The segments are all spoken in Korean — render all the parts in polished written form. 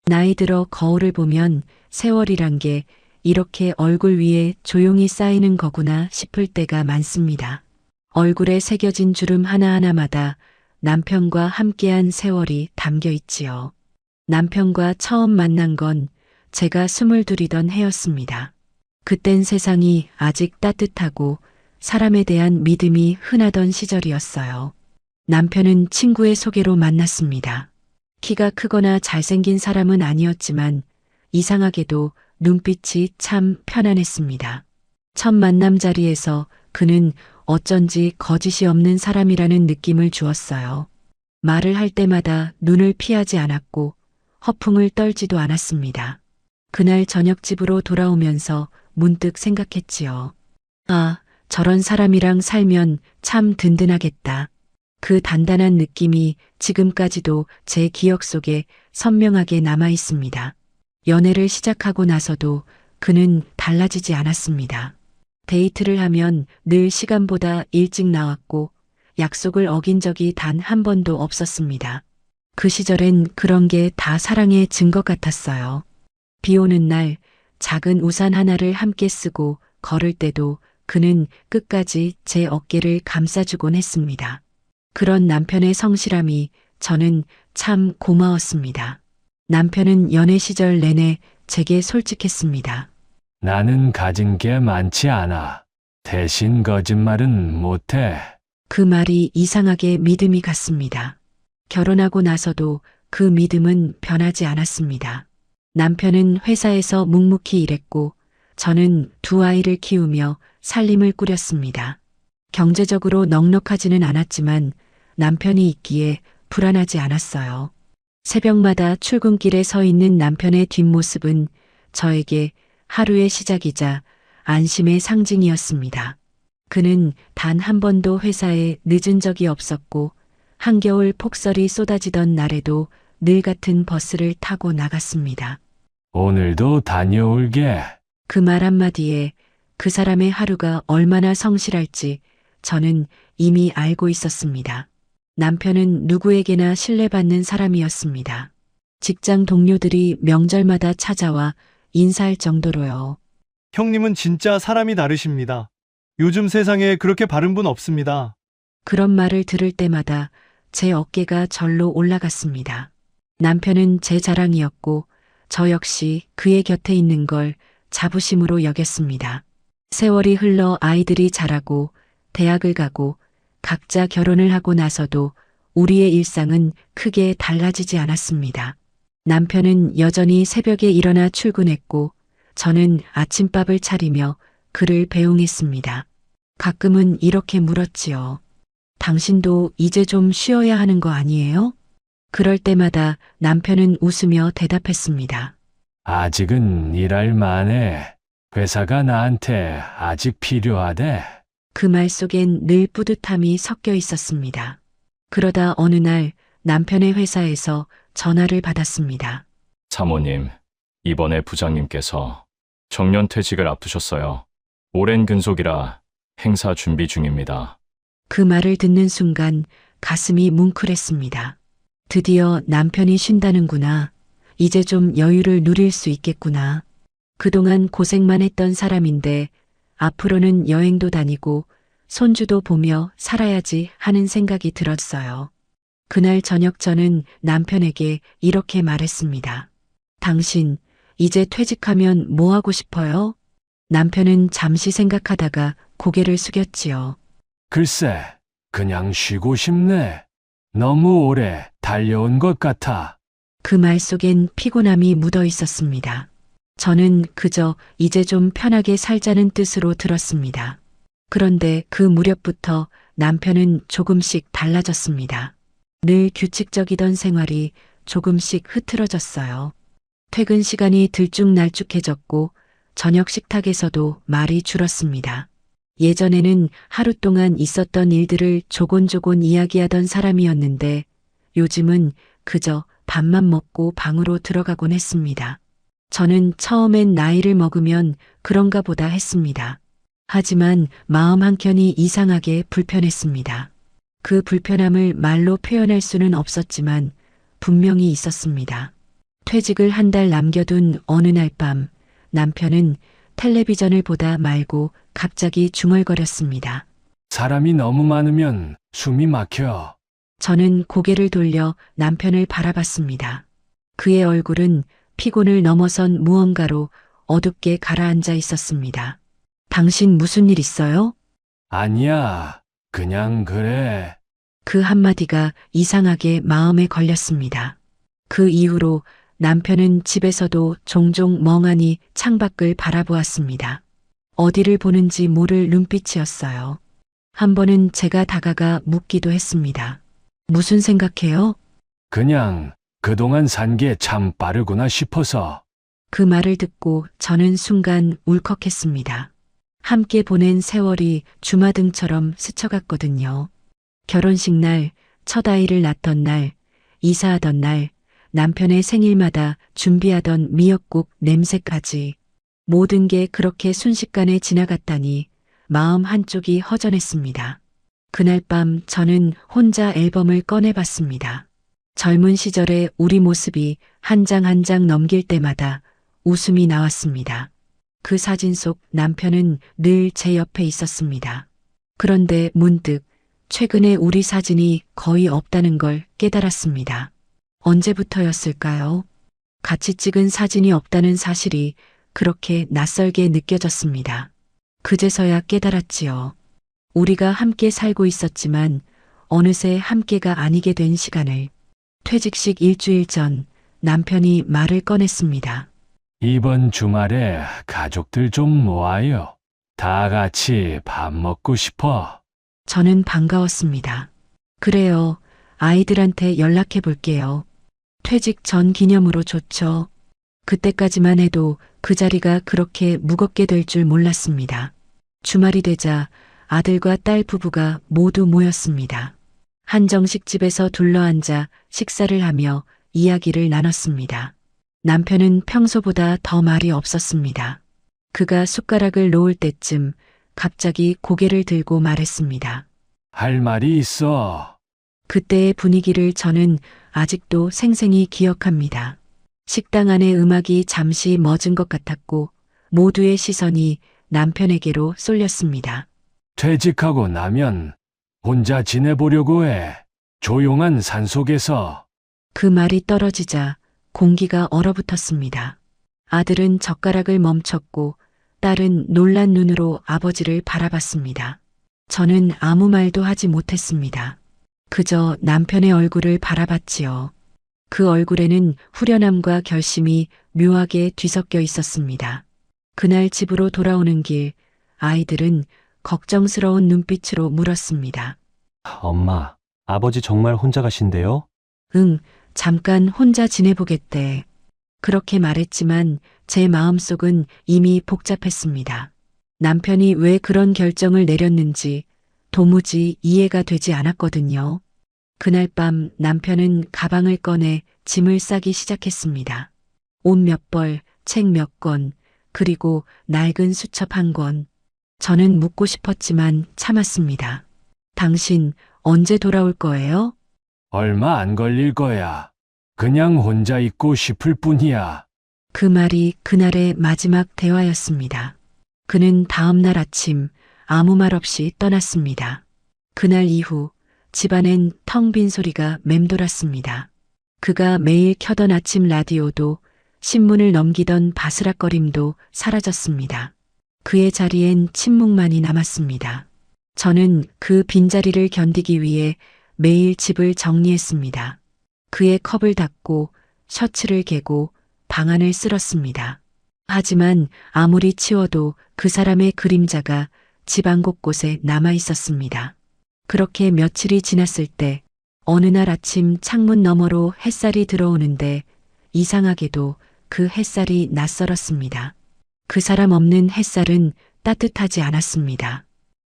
나이 들어 거울을 보면 세월이란 게 이렇게 얼굴 위에 조용히 쌓이는 거구나 싶을 때가 많습니다. 얼굴에 새겨진 주름 하나하나마다 남편과 함께한 세월이 담겨 있지요. 남편과 처음 만난 건 제가 22이던 해였습니다. 그땐 세상이 아직 따뜻하고 사람에 대한 믿음이 흔하던 시절이었어요. 남편은 친구의 소개로 만났습니다. 키가 크거나 잘생긴 사람은 아니었지만 이상하게도 눈빛이 참 편안했습니다. 첫 만남 자리에서 그는 어쩐지 거짓이 없는 사람이라는 느낌을 주었어요. 말을 할 때마다 눈을 피하지 않았고 허풍을 떨지도 않았습니다. 그날 저녁 집으로 돌아오면서 문득 생각했지요. 아, 저런 사람이랑 살면 참 든든하겠다. 그 단단한 느낌이 지금까지도 제 기억 속에 선명하게 남아 있습니다. 연애를 시작하고 나서도 그는 달라지지 않았습니다. 데이트를 하면 늘 시간보다 일찍 나왔고 약속을 어긴 적이 단 한 번도 없었습니다. 그 시절엔 그런 게 다 사랑의 증거 같았어요. 비 오는 날 작은 우산 하나를 함께 쓰고 걸을 때도 그는 끝까지 제 어깨를 감싸주곤 했습니다. 그런 남편의 성실함이 저는 참 고마웠습니다. 남편은 연애 시절 내내 제게 솔직했습니다. 나는 가진 게 많지 않아. 대신 거짓말은 못해. 그 말이 이상하게 믿음이 갔습니다. 결혼하고 나서도 그 믿음은 변하지 않았습니다. 남편은 회사에서 묵묵히 일했고 저는 두 아이를 키우며 살림을 꾸렸습니다. 경제적으로 넉넉하지는 않았지만 남편이 있기에 불안하지 않았어요. 새벽마다 출근길에 서 있는 남편의 뒷모습은 저에게 하루의 시작이자 안심의 상징이었습니다. 그는 단 한 번도 회사에 늦은 적이 없었고 한겨울 폭설이 쏟아지던 날에도 늘 같은 버스를 타고 나갔습니다. 오늘도 다녀올게. 그 말 한마디에 그 사람의 하루가 얼마나 성실할지 저는 이미 알고 있었습니다. 남편은 누구에게나 신뢰받는 사람이었습니다. 직장 동료들이 명절마다 찾아와 인사할 정도로요. 형님은 진짜 사람이 다르십니다. 요즘 세상에 그렇게 바른 분 없습니다. 그런 말을 들을 때마다 제 어깨가 절로 올라갔습니다. 남편은 제 자랑이었고 저 역시 그의 곁에 있는 걸 자부심으로 여겼습니다. 세월이 흘러 아이들이 자라고 대학을 가고 각자 결혼을 하고 나서도 우리의 일상은 크게 달라지지 않았습니다. 남편은 여전히 새벽에 일어나 출근했고 저는 아침밥을 차리며 그를 배웅했습니다. 가끔은 이렇게 물었지요. 당신도 이제 좀 쉬어야 하는 거 아니에요? 그럴 때마다 남편은 웃으며 대답했습니다. 아직은 일할 만해. 회사가 나한테 아직 필요하대. 그 말 속엔 늘 뿌듯함이 섞여 있었습니다. 그러다 어느 날 남편의 회사에서 전화를 받았습니다. 사모님, 이번에 부장님께서 정년퇴직을 앞두셨어요. 오랜 근속이라 행사 준비 중입니다. 그 말을 듣는 순간 가슴이 뭉클했습니다. 드디어 남편이 쉰다는구나. 이제 좀 여유를 누릴 수 있겠구나. 그동안 고생만 했던 사람인데 앞으로는 여행도 다니고 손주도 보며 살아야지 하는 생각이 들었어요. 그날 저녁 저는 남편에게 이렇게 말했습니다. 당신, 이제 퇴직하면 뭐 하고 싶어요? 남편은 잠시 생각하다가 고개를 숙였지요. 글쎄, 그냥 쉬고 싶네. 너무 오래 달려온 것 같아. 그 말 속엔 피곤함이 묻어 있었습니다. 저는 그저 이제 좀 편하게 살자는 뜻으로 들었습니다. 그런데 그 무렵부터 남편은 조금씩 달라졌습니다. 늘 규칙적이던 생활이 조금씩 흐트러졌어요. 퇴근 시간이 들쭉날쭉해졌고 저녁 식탁에서도 말이 줄었습니다. 예전에는 하루 동안 있었던 일들을 조곤조곤 이야기하던 사람이었는데 요즘은 그저 밥만 먹고 방으로 들어가곤 했습니다. 저는 처음엔 나이를 먹으면 그런가 보다 했습니다. 하지만 마음 한켠이 이상하게 불편했습니다. 그 불편함을 말로 표현할 수는 없었지만 분명히 있었습니다. 퇴직을 한 달 남겨둔 어느 날 밤 남편은 텔레비전을 보다 말고 갑자기 중얼거렸습니다. 사람이 너무 많으면 숨이 막혀. 저는 고개를 돌려 남편을 바라봤습니다. 그의 얼굴은 피곤을 넘어선 무언가로 어둡게 가라앉아 있었습니다. 당신 무슨 일 있어요? 아니야, 그냥 그래. 그 한마디가 이상하게 마음에 걸렸습니다. 그 이후로 남편은 집에서도 종종 멍하니 창밖을 바라보았습니다. 어디를 보는지 모를 눈빛이었어요. 한 번은 제가 다가가 묻기도 했습니다. 무슨 생각해요? 그냥 그동안 산 게 참 빠르구나 싶어서. 그 말을 듣고 저는 순간 울컥했습니다. 함께 보낸 세월이 주마등처럼 스쳐갔거든요. 결혼식 날, 첫 아이를 낳던 날, 이사하던 날, 남편의 생일마다 준비하던 미역국 냄새까지 모든 게 그렇게 순식간에 지나갔다니 마음 한쪽이 허전했습니다. 그날 밤 저는 혼자 앨범을 꺼내봤습니다. 젊은 시절의 우리 모습이 한 장 한 장 넘길 때마다 웃음이 나왔습니다. 그 사진 속 남편은 늘 제 옆에 있었습니다. 그런데 문득 최근에 우리 사진이 거의 없다는 걸 깨달았습니다. 언제부터였을까요? 같이 찍은 사진이 없다는 사실이 그렇게 낯설게 느껴졌습니다. 그제서야 깨달았지요. 우리가 함께 살고 있었지만 어느새 함께가 아니게 된 시간을. 퇴직식 일주일 전 남편이 말을 꺼냈습니다. 이번 주말에 가족들 좀 모아요. 다 같이 밥 먹고 싶어. 저는 반가웠습니다. 그래요. 아이들한테 연락해 볼게요. 퇴직 전 기념으로 좋죠. 그때까지만 해도 그 자리가 그렇게 무겁게 될 줄 몰랐습니다. 주말이 되자 아들과 딸 부부가 모두 모였습니다. 한정식 집에서 둘러앉아 식사를 하며 이야기를 나눴습니다. 남편은 평소보다 더 말이 없었습니다. 그가 숟가락을 놓을 때쯤 갑자기 고개를 들고 말했습니다. 할 말이 있어. 그때의 분위기를 저는 아직도 생생히 기억합니다. 식당 안의 음악이 잠시 멎은 것 같았고 모두의 시선이 남편에게로 쏠렸습니다. 퇴직하고 나면 혼자 지내보려고 해. 조용한 산속에서. 그 말이 떨어지자 공기가 얼어붙었습니다. 아들은 젓가락을 멈췄고 딸은 놀란 눈으로 아버지를 바라봤습니다. 저는 아무 말도 하지 못했습니다. 그저 남편의 얼굴을 바라봤지요. 그 얼굴에는 후련함과 결심이 묘하게 뒤섞여 있었습니다. 그날 집으로 돌아오는 길, 아이들은 걱정스러운 눈빛으로 물었습니다. 엄마, 아버지 정말 혼자 가신대요? 응, 잠깐 혼자 지내보겠대. 그렇게 말했지만 제 마음속은 이미 복잡했습니다. 남편이 왜 그런 결정을 내렸는지 도무지 이해가 되지 않았거든요. 그날 밤 남편은 가방을 꺼내 짐을 싸기 시작했습니다. 옷 몇 벌, 책 몇 권, 그리고 낡은 수첩 한 권. 저는 묻고 싶었지만 참았습니다. 당신 언제 돌아올 거예요? 얼마 안 걸릴 거야. 그냥 혼자 있고 싶을 뿐이야. 그 말이 그날의 마지막 대화였습니다. 그는 다음 날 아침 아무 말 없이 떠났습니다. 그날 이후 집안엔 텅 빈 소리가 맴돌았습니다. 그가 매일 켜던 아침 라디오도 신문을 넘기던 바스락거림도 사라졌습니다. 그의 자리엔 침묵만이 남았습니다. 저는 그 빈자리를 견디기 위해 매일 집을 정리했습니다. 그의 컵을 닦고 셔츠를 개고 방안을 쓸었습니다. 하지만 아무리 치워도 그 사람의 그림자가 집안 곳곳에 남아 있었습니다. 그렇게 며칠이 지났을 때 어느 날 아침 창문 너머로 햇살이 들어오는데 이상하게도 그 햇살이 낯설었습니다. 그 사람 없는 햇살은 따뜻하지 않았습니다.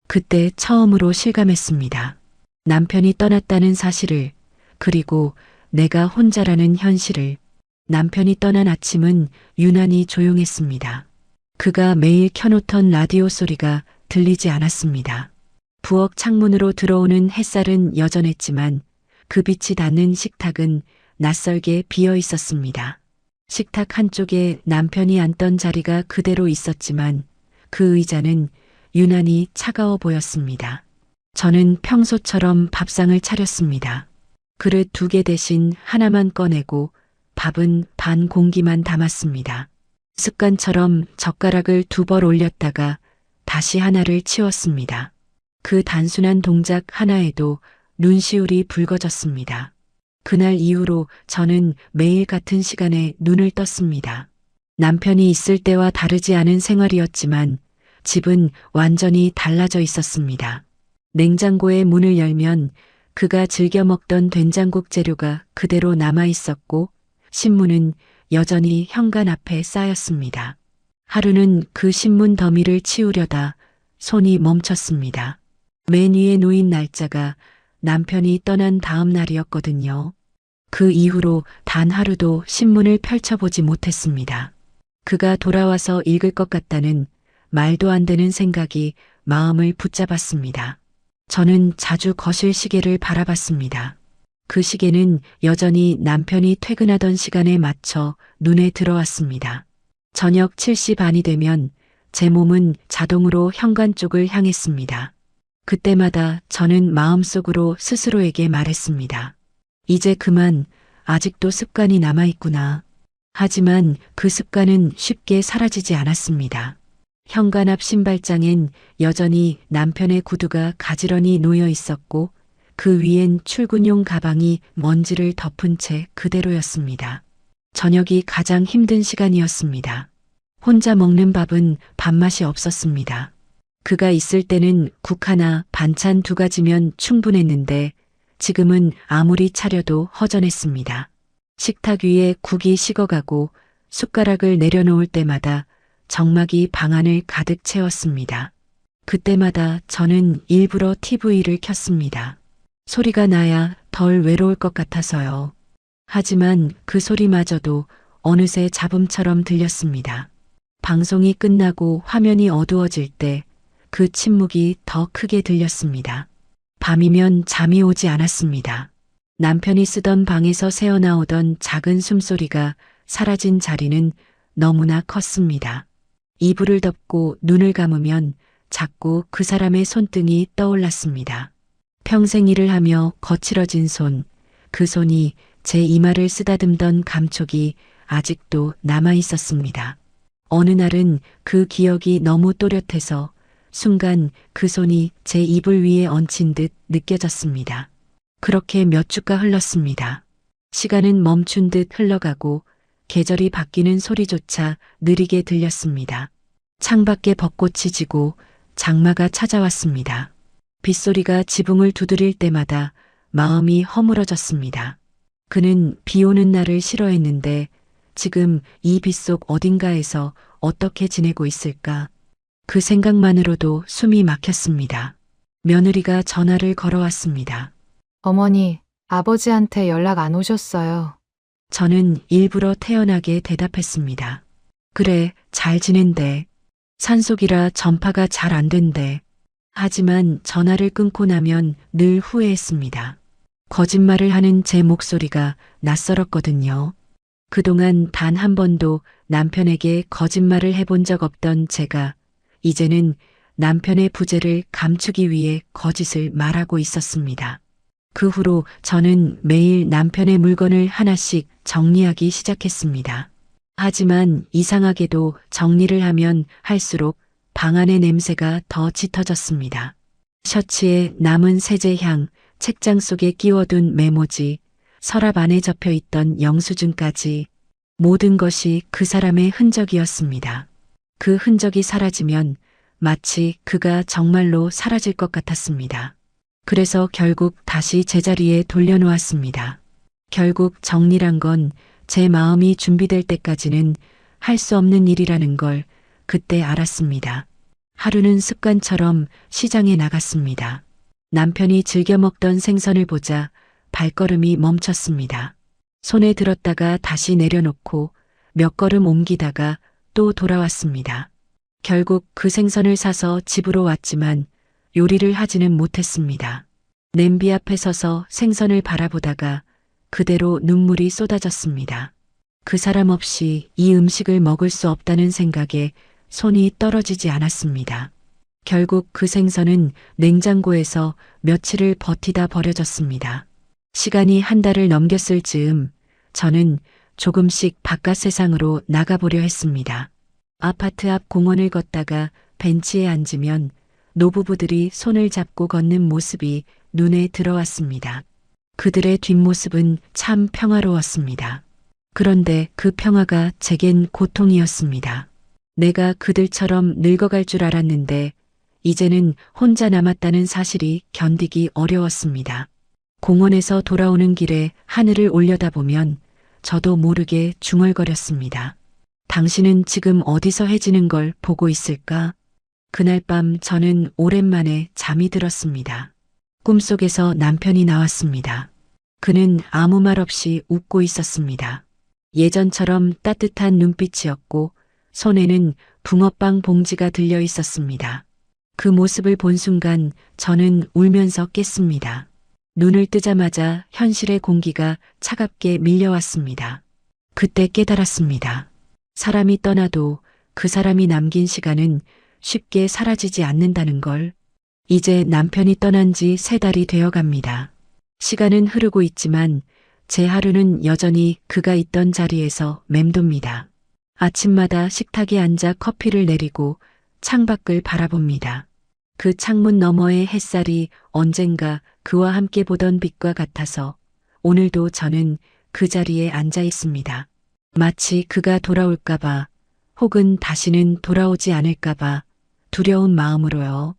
그때 처음으로 실감했습니다. 남편이 떠났다는 사실을, 그리고 내가 혼자라는 현실을. 남편이 떠난 아침은 유난히 조용했습니다. 그가 매일 켜놓던 라디오 소리가 들리지 않았습니다. 부엌 창문으로 들어오는 햇살은 여전했지만 그 빛이 닿는 식탁은 낯설게 비어 있었습니다. 식탁 한쪽에 남편이 앉던 자리가 그대로 있었지만 그 의자는 유난히 차가워 보였습니다. 저는 평소처럼 밥상을 차렸습니다. 그릇 2개 대신 하나만 꺼내고 밥은 반 공기만 담았습니다. 습관처럼 젓가락을 2번 올렸다가 다시 하나를 치웠습니다. 그 단순한 동작 하나에도 눈시울이 붉어졌습니다. 그날 이후로 저는 매일 같은 시간에 눈을 떴습니다. 남편이 있을 때와 다르지 않은 생활이었지만 집은 완전히 달라져 있었습니다. 냉장고의 문을 열면 그가 즐겨 먹던 된장국 재료가 그대로 남아 있었고 신문은 여전히 현관 앞에 쌓였습니다. 하루는 그 신문 더미를 치우려다 손이 멈췄습니다. 맨 위에 놓인 날짜가 남편이 떠난 다음 날이었거든요. 그 이후로 단 하루도 신문을 펼쳐보지 못했습니다. 그가 돌아와서 읽을 것 같다는 말도 안 되는 생각이 마음을 붙잡았습니다. 저는 자주 거실 시계를 바라봤습니다. 그 시계는 여전히 남편이 퇴근하던 시간에 맞춰 눈에 들어왔습니다. 저녁 7시 반이 되면 제 몸은 자동으로 현관 쪽을 향했습니다. 그때마다 저는 마음속으로 스스로에게 말했습니다. 이제 그만, 아직도 습관이 남아있구나. 하지만 그 습관은 쉽게 사라지지 않았습니다. 현관 앞 신발장엔 여전히 남편의 구두가 가지런히 놓여 있었고 그 위엔 출근용 가방이 먼지를 덮은 채 그대로였습니다. 저녁이 가장 힘든 시간이었습니다. 혼자 먹는 밥은 밥맛이 없었습니다. 그가 있을 때는 국 하나, 반찬 2가지면 충분했는데 지금은 아무리 차려도 허전했습니다. 식탁 위에 국이 식어가고 숟가락을 내려놓을 때마다 정막이 방 안을 가득 채웠습니다. 그때마다 저는 일부러 TV를 켰습니다. 소리가 나야 덜 외로울 것 같아서요. 하지만 그 소리마저도 어느새 잡음처럼 들렸습니다. 방송이 끝나고 화면이 어두워질 때 그 침묵이 더 크게 들렸습니다. 밤이면 잠이 오지 않았습니다. 남편이 쓰던 방에서 새어나오던 작은 숨소리가 사라진 자리는 너무나 컸습니다. 이불을 덮고 눈을 감으면 자꾸 그 사람의 손등이 떠올랐습니다. 평생 일을 하며 거칠어진 손, 그 손이 제 이마를 쓰다듬던 감촉이 아직도 남아 있었습니다. 어느 날은 그 기억이 너무 또렷해서 순간 그 손이 제 이불 위에 얹힌 듯 느껴졌습니다. 그렇게 몇 주가 흘렀습니다. 시간은 멈춘 듯 흘러가고 계절이 바뀌는 소리조차 느리게 들렸습니다. 창밖에 벚꽃이 지고 장마가 찾아왔습니다. 빗소리가 지붕을 두드릴 때마다 마음이 허물어졌습니다. 그는 비 오는 날을 싫어했는데 지금 이 빗속 어딘가에서 어떻게 지내고 있을까? 그 생각만으로도 숨이 막혔습니다. 며느리가 전화를 걸어왔습니다. 어머니, 아버지한테 연락 안 오셨어요. 저는 일부러 태연하게 대답했습니다. 그래, 잘 지낸대. 산속이라 전파가 잘 안 된대. 하지만 전화를 끊고 나면 늘 후회했습니다. 거짓말을 하는 제 목소리가 낯설었거든요. 그동안 단 한 번도 남편에게 거짓말을 해본 적 없던 제가 이제는 남편의 부재를 감추기 위해 거짓을 말하고 있었습니다. 그 후로 저는 매일 남편의 물건을 하나씩 정리하기 시작했습니다. 하지만 이상하게도 정리를 하면 할수록 방 안의 냄새가 더 짙어졌습니다. 셔츠에 남은 세제향, 책장 속에 끼워둔 메모지, 서랍 안에 접혀있던 영수증까지 모든 것이 그 사람의 흔적이었습니다. 그 흔적이 사라지면 마치 그가 정말로 사라질 것 같았습니다. 그래서 결국 다시 제자리에 돌려놓았습니다. 결국 정리란 건 제 마음이 준비될 때까지는 할 수 없는 일이라는 걸 그때 알았습니다. 하루는 습관처럼 시장에 나갔습니다. 남편이 즐겨 먹던 생선을 보자 발걸음이 멈췄습니다. 손에 들었다가 다시 내려놓고 몇 걸음 옮기다가 또 돌아왔습니다. 결국 그 생선을 사서 집으로 왔지만 요리를 하지는 못했습니다. 냄비 앞에 서서 생선을 바라보다가 그대로 눈물이 쏟아졌습니다. 그 사람 없이 이 음식을 먹을 수 없다는 생각에 손이 떨어지지 않았습니다. 결국 그 생선은 냉장고에서 며칠을 버티다 버려졌습니다. 시간이 한 달을 넘겼을 즈음 저는 조금씩 바깥 세상으로 나가보려 했습니다. 아파트 앞 공원을 걷다가 벤치에 앉으면 노부부들이 손을 잡고 걷는 모습이 눈에 들어왔습니다. 그들의 뒷모습은 참 평화로웠습니다. 그런데 그 평화가 제겐 고통이었습니다. 내가 그들처럼 늙어갈 줄 알았는데 이제는 혼자 남았다는 사실이 견디기 어려웠습니다. 공원에서 돌아오는 길에 하늘을 올려다보면 저도 모르게 중얼거렸습니다. 당신은 지금 어디서 해지는 걸 보고 있을까? 그날 밤 저는 오랜만에 잠이 들었습니다. 꿈속에서 남편이 나왔습니다. 그는 아무 말 없이 웃고 있었습니다. 예전처럼 따뜻한 눈빛이었고 손에는 붕어빵 봉지가 들려 있었습니다. 그 모습을 본 순간 저는 울면서 깼습니다. 눈을 뜨자마자 현실의 공기가 차갑게 밀려왔습니다. 그때 깨달았습니다. 사람이 떠나도 그 사람이 남긴 시간은 쉽게 사라지지 않는다는 걸. 이제 남편이 떠난 지 3달이 되어 갑니다. 시간은 흐르고 있지만 제 하루는 여전히 그가 있던 자리에서 맴돕니다. 아침마다 식탁에 앉아 커피를 내리고 창밖을 바라봅니다. 그 창문 너머의 햇살이 언젠가 그와 함께 보던 빛과 같아서 오늘도 저는 그 자리에 앉아 있습니다. 마치 그가 돌아올까봐 혹은 다시는 돌아오지 않을까봐 두려운 마음으로요.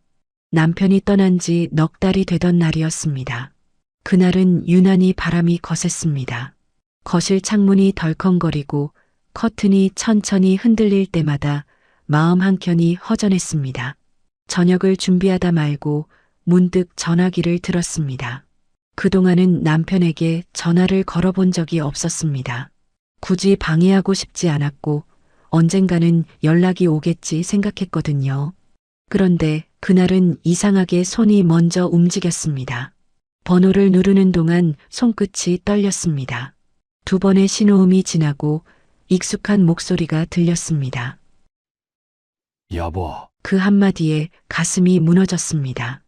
남편이 떠난 지 넉 달이 되던 날이었습니다. 그날은 유난히 바람이 거셌습니다. 거실 창문이 덜컹거리고 커튼이 천천히 흔들릴 때마다 마음 한켠이 허전했습니다. 저녁을 준비하다 말고 문득 전화기를 들었습니다. 그동안은 남편에게 전화를 걸어본 적이 없었습니다. 굳이 방해하고 싶지 않았고 언젠가는 연락이 오겠지 생각했거든요. 그런데 그날은 이상하게 손이 먼저 움직였습니다. 번호를 누르는 동안 손끝이 떨렸습니다. 2번의 신호음이 지나고 익숙한 목소리가 들렸습니다. 여보, 그 한마디에 가슴이 무너졌습니다.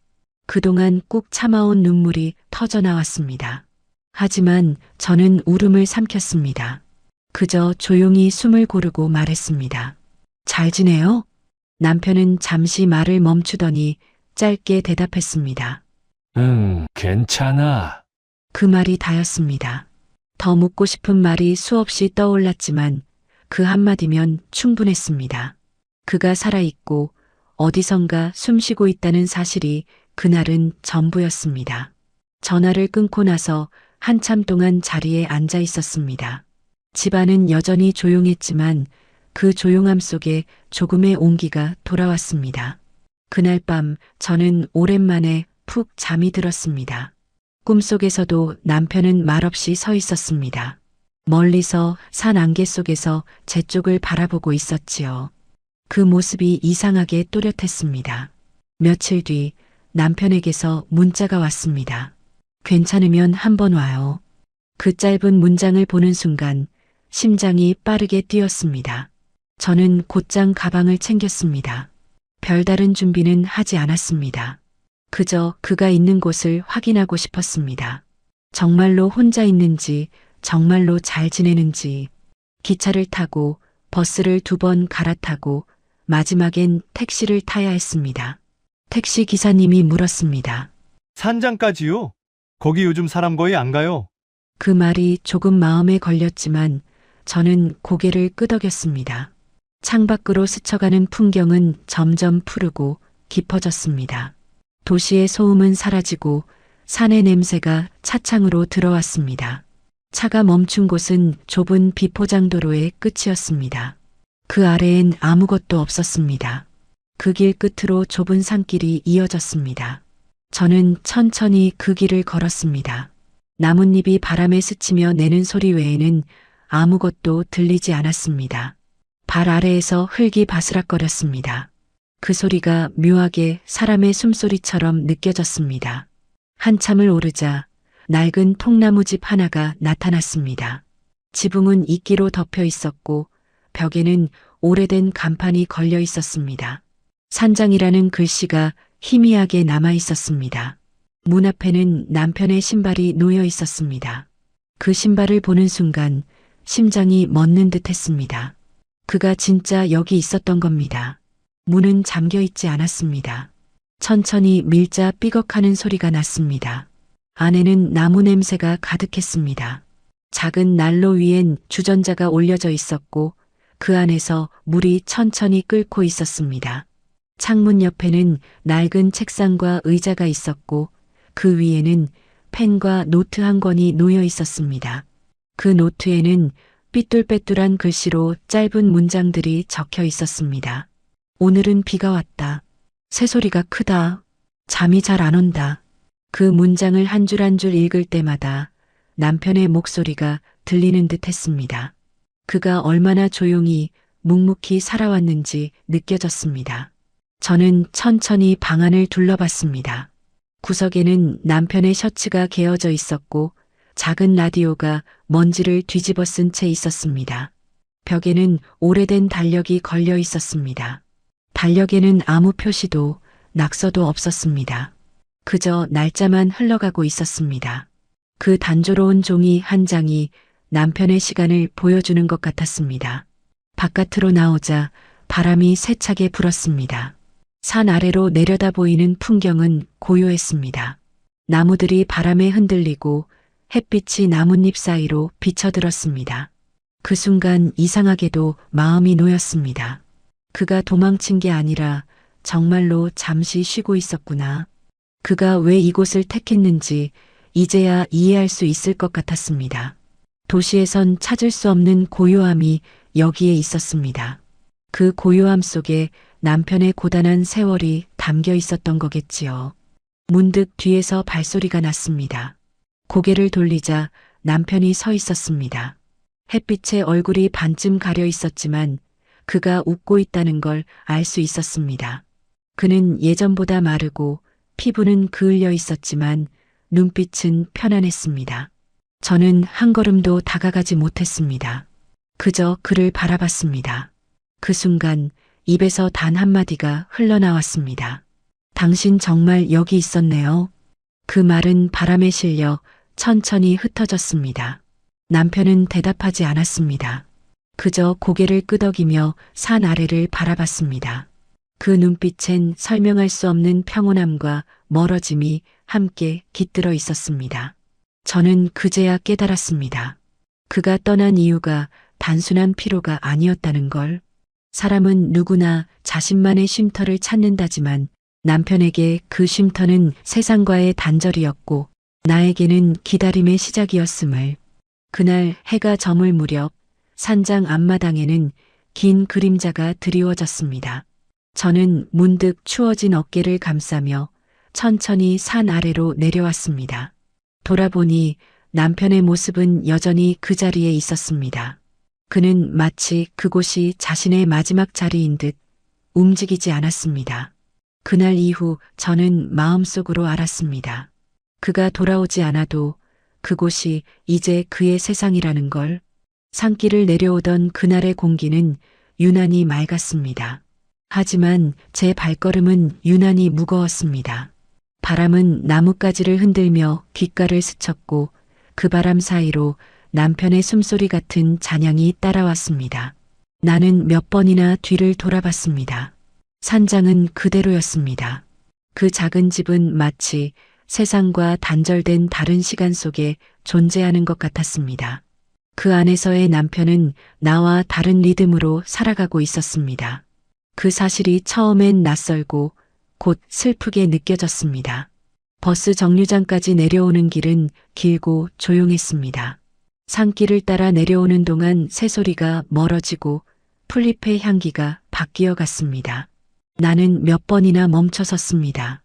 그동안 꾹 참아온 눈물이 터져 나왔습니다. 하지만 저는 울음을 삼켰습니다. 그저 조용히 숨을 고르고 말했습니다. 잘 지내요? 남편은 잠시 말을 멈추더니 짧게 대답했습니다. 응, 괜찮아. 그 말이 다였습니다. 더 묻고 싶은 말이 수없이 떠올랐지만 그 한마디면 충분했습니다. 그가 살아있고 어디선가 숨쉬고 있다는 사실이 그날은 전부였습니다. 전화를 끊고 나서 한참 동안 자리에 앉아 있었습니다. 집안은 여전히 조용했지만 그 조용함 속에 조금의 온기가 돌아왔습니다. 그날 밤 저는 오랜만에 푹 잠이 들었습니다. 꿈속에서도 남편은 말없이 서 있었습니다. 멀리서 산 안개 속에서 제 쪽을 바라보고 있었지요. 그 모습이 이상하게 또렷했습니다. 며칠 뒤 남편에게서 문자가 왔습니다. 괜찮으면 한번 와요. 그 짧은 문장을 보는 순간 심장이 빠르게 뛰었습니다. 저는 곧장 가방을 챙겼습니다. 별다른 준비는 하지 않았습니다. 그저 그가 있는 곳을 확인하고 싶었습니다. 정말로 혼자 있는지, 정말로 잘 지내는지. 기차를 타고 버스를 2번 갈아타고 마지막엔 택시를 타야 했습니다. 택시 기사님이 물었습니다. 산장까지요? 거기 요즘 사람 거의 안 가요. 그 말이 조금 마음에 걸렸지만 저는 고개를 끄덕였습니다. 창밖으로 스쳐가는 풍경은 점점 푸르고 깊어졌습니다. 도시의 소음은 사라지고 산의 냄새가 차창으로 들어왔습니다. 차가 멈춘 곳은 좁은 비포장도로의 끝이었습니다. 그 아래엔 아무것도 없었습니다. 그 길 끝으로 좁은 산길이 이어졌습니다. 저는 천천히 그 길을 걸었습니다. 나뭇잎이 바람에 스치며 내는 소리 외에는 아무것도 들리지 않았습니다. 발 아래에서 흙이 바스락거렸습니다. 그 소리가 묘하게 사람의 숨소리처럼 느껴졌습니다. 한참을 오르자 낡은 통나무집 하나가 나타났습니다. 지붕은 이끼로 덮여 있었고 벽에는 오래된 간판이 걸려 있었습니다. 산장이라는 글씨가 희미하게 남아 있었습니다. 문 앞에는 남편의 신발이 놓여 있었습니다. 그 신발을 보는 순간 심장이 멎는 듯 했습니다. 그가 진짜 여기 있었던 겁니다. 문은 잠겨 있지 않았습니다. 천천히 밀자 삐걱하는 소리가 났습니다. 안에는 나무 냄새가 가득했습니다. 작은 난로 위엔 주전자가 올려져 있었고 그 안에서 물이 천천히 끓고 있었습니다. 창문 옆에는 낡은 책상과 의자가 있었고 그 위에는 펜과 노트 한 권이 놓여 있었습니다. 그 노트에는 삐뚤빼뚤한 글씨로 짧은 문장들이 적혀 있었습니다. 오늘은 비가 왔다. 새소리가 크다. 잠이 잘 안 온다. 그 문장을 한 줄 한 줄 읽을 때마다 남편의 목소리가 들리는 듯 했습니다. 그가 얼마나 조용히 묵묵히 살아왔는지 느껴졌습니다. 저는 천천히 방 안을 둘러봤습니다. 구석에는 남편의 셔츠가 개어져 있었고 작은 라디오가 먼지를 뒤집어 쓴 채 있었습니다. 벽에는 오래된 달력이 걸려 있었습니다. 달력에는 아무 표시도 낙서도 없었습니다. 그저 날짜만 흘러가고 있었습니다. 그 단조로운 종이 한 장이 남편의 시간을 보여주는 것 같았습니다. 바깥으로 나오자 바람이 세차게 불었습니다. 산 아래로 내려다 보이는 풍경은 고요했습니다. 나무들이 바람에 흔들리고 햇빛이 나뭇잎 사이로 비쳐들었습니다. 그 순간 이상하게도 마음이 놓였습니다. 그가 도망친 게 아니라 정말로 잠시 쉬고 있었구나. 그가 왜 이곳을 택했는지 이제야 이해할 수 있을 것 같았습니다. 도시에선 찾을 수 없는 고요함이 여기에 있었습니다. 그 고요함 속에 남편의 고단한 세월이 담겨 있었던 거겠지요. 문득 뒤에서 발소리가 났습니다. 고개를 돌리자 남편이 서 있었습니다. 햇빛에 얼굴이 반쯤 가려 있었지만 그가 웃고 있다는 걸 알 수 있었습니다. 그는 예전보다 마르고 피부는 그을려 있었지만 눈빛은 편안했습니다. 저는 한 걸음도 다가가지 못했습니다. 그저 그를 바라봤습니다. 그 순간 입에서 단 한마디가 흘러나왔습니다. 당신 정말 여기 있었네요. 그 말은 바람에 실려 천천히 흩어졌습니다. 남편은 대답하지 않았습니다. 그저 고개를 끄덕이며 산 아래를 바라봤습니다. 그 눈빛엔 설명할 수 없는 평온함과 멀어짐이 함께 깃들어 있었습니다. 저는 그제야 깨달았습니다. 그가 떠난 이유가 단순한 피로가 아니었다는 걸. 사람은 누구나 자신만의 쉼터를 찾는다지만 남편에게 그 쉼터는 세상과의 단절이었고 나에게는 기다림의 시작이었음을. 그날 해가 저물 무렵 산장 앞마당에는 긴 그림자가 드리워졌습니다. 저는 문득 추워진 어깨를 감싸며 천천히 산 아래로 내려왔습니다. 돌아보니 남편의 모습은 여전히 그 자리에 있었습니다. 그는 마치 그곳이 자신의 마지막 자리인 듯 움직이지 않았습니다. 그날 이후 저는 마음속으로 알았습니다. 그가 돌아오지 않아도 그곳이 이제 그의 세상이라는 걸. 산길을 내려오던 그날의 공기는 유난히 맑았습니다. 하지만 제 발걸음은 유난히 무거웠습니다. 바람은 나뭇가지를 흔들며 귓가를 스쳤고 그 바람 사이로 남편의 숨소리 같은 잔향이 따라왔습니다. 나는 몇 번이나 뒤를 돌아봤습니다. 산장은 그대로였습니다. 그 작은 집은 마치 세상과 단절된 다른 시간 속에 존재하는 것 같았습니다. 그 안에서의 남편은 나와 다른 리듬으로 살아가고 있었습니다. 그 사실이 처음엔 낯설고 곧 슬프게 느껴졌습니다. 버스 정류장까지 내려오는 길은 길고 조용했습니다. 산길을 따라 내려오는 동안 새소리가 멀어지고 풀잎의 향기가 바뀌어 갔습니다. 나는 몇 번이나 멈춰섰습니다.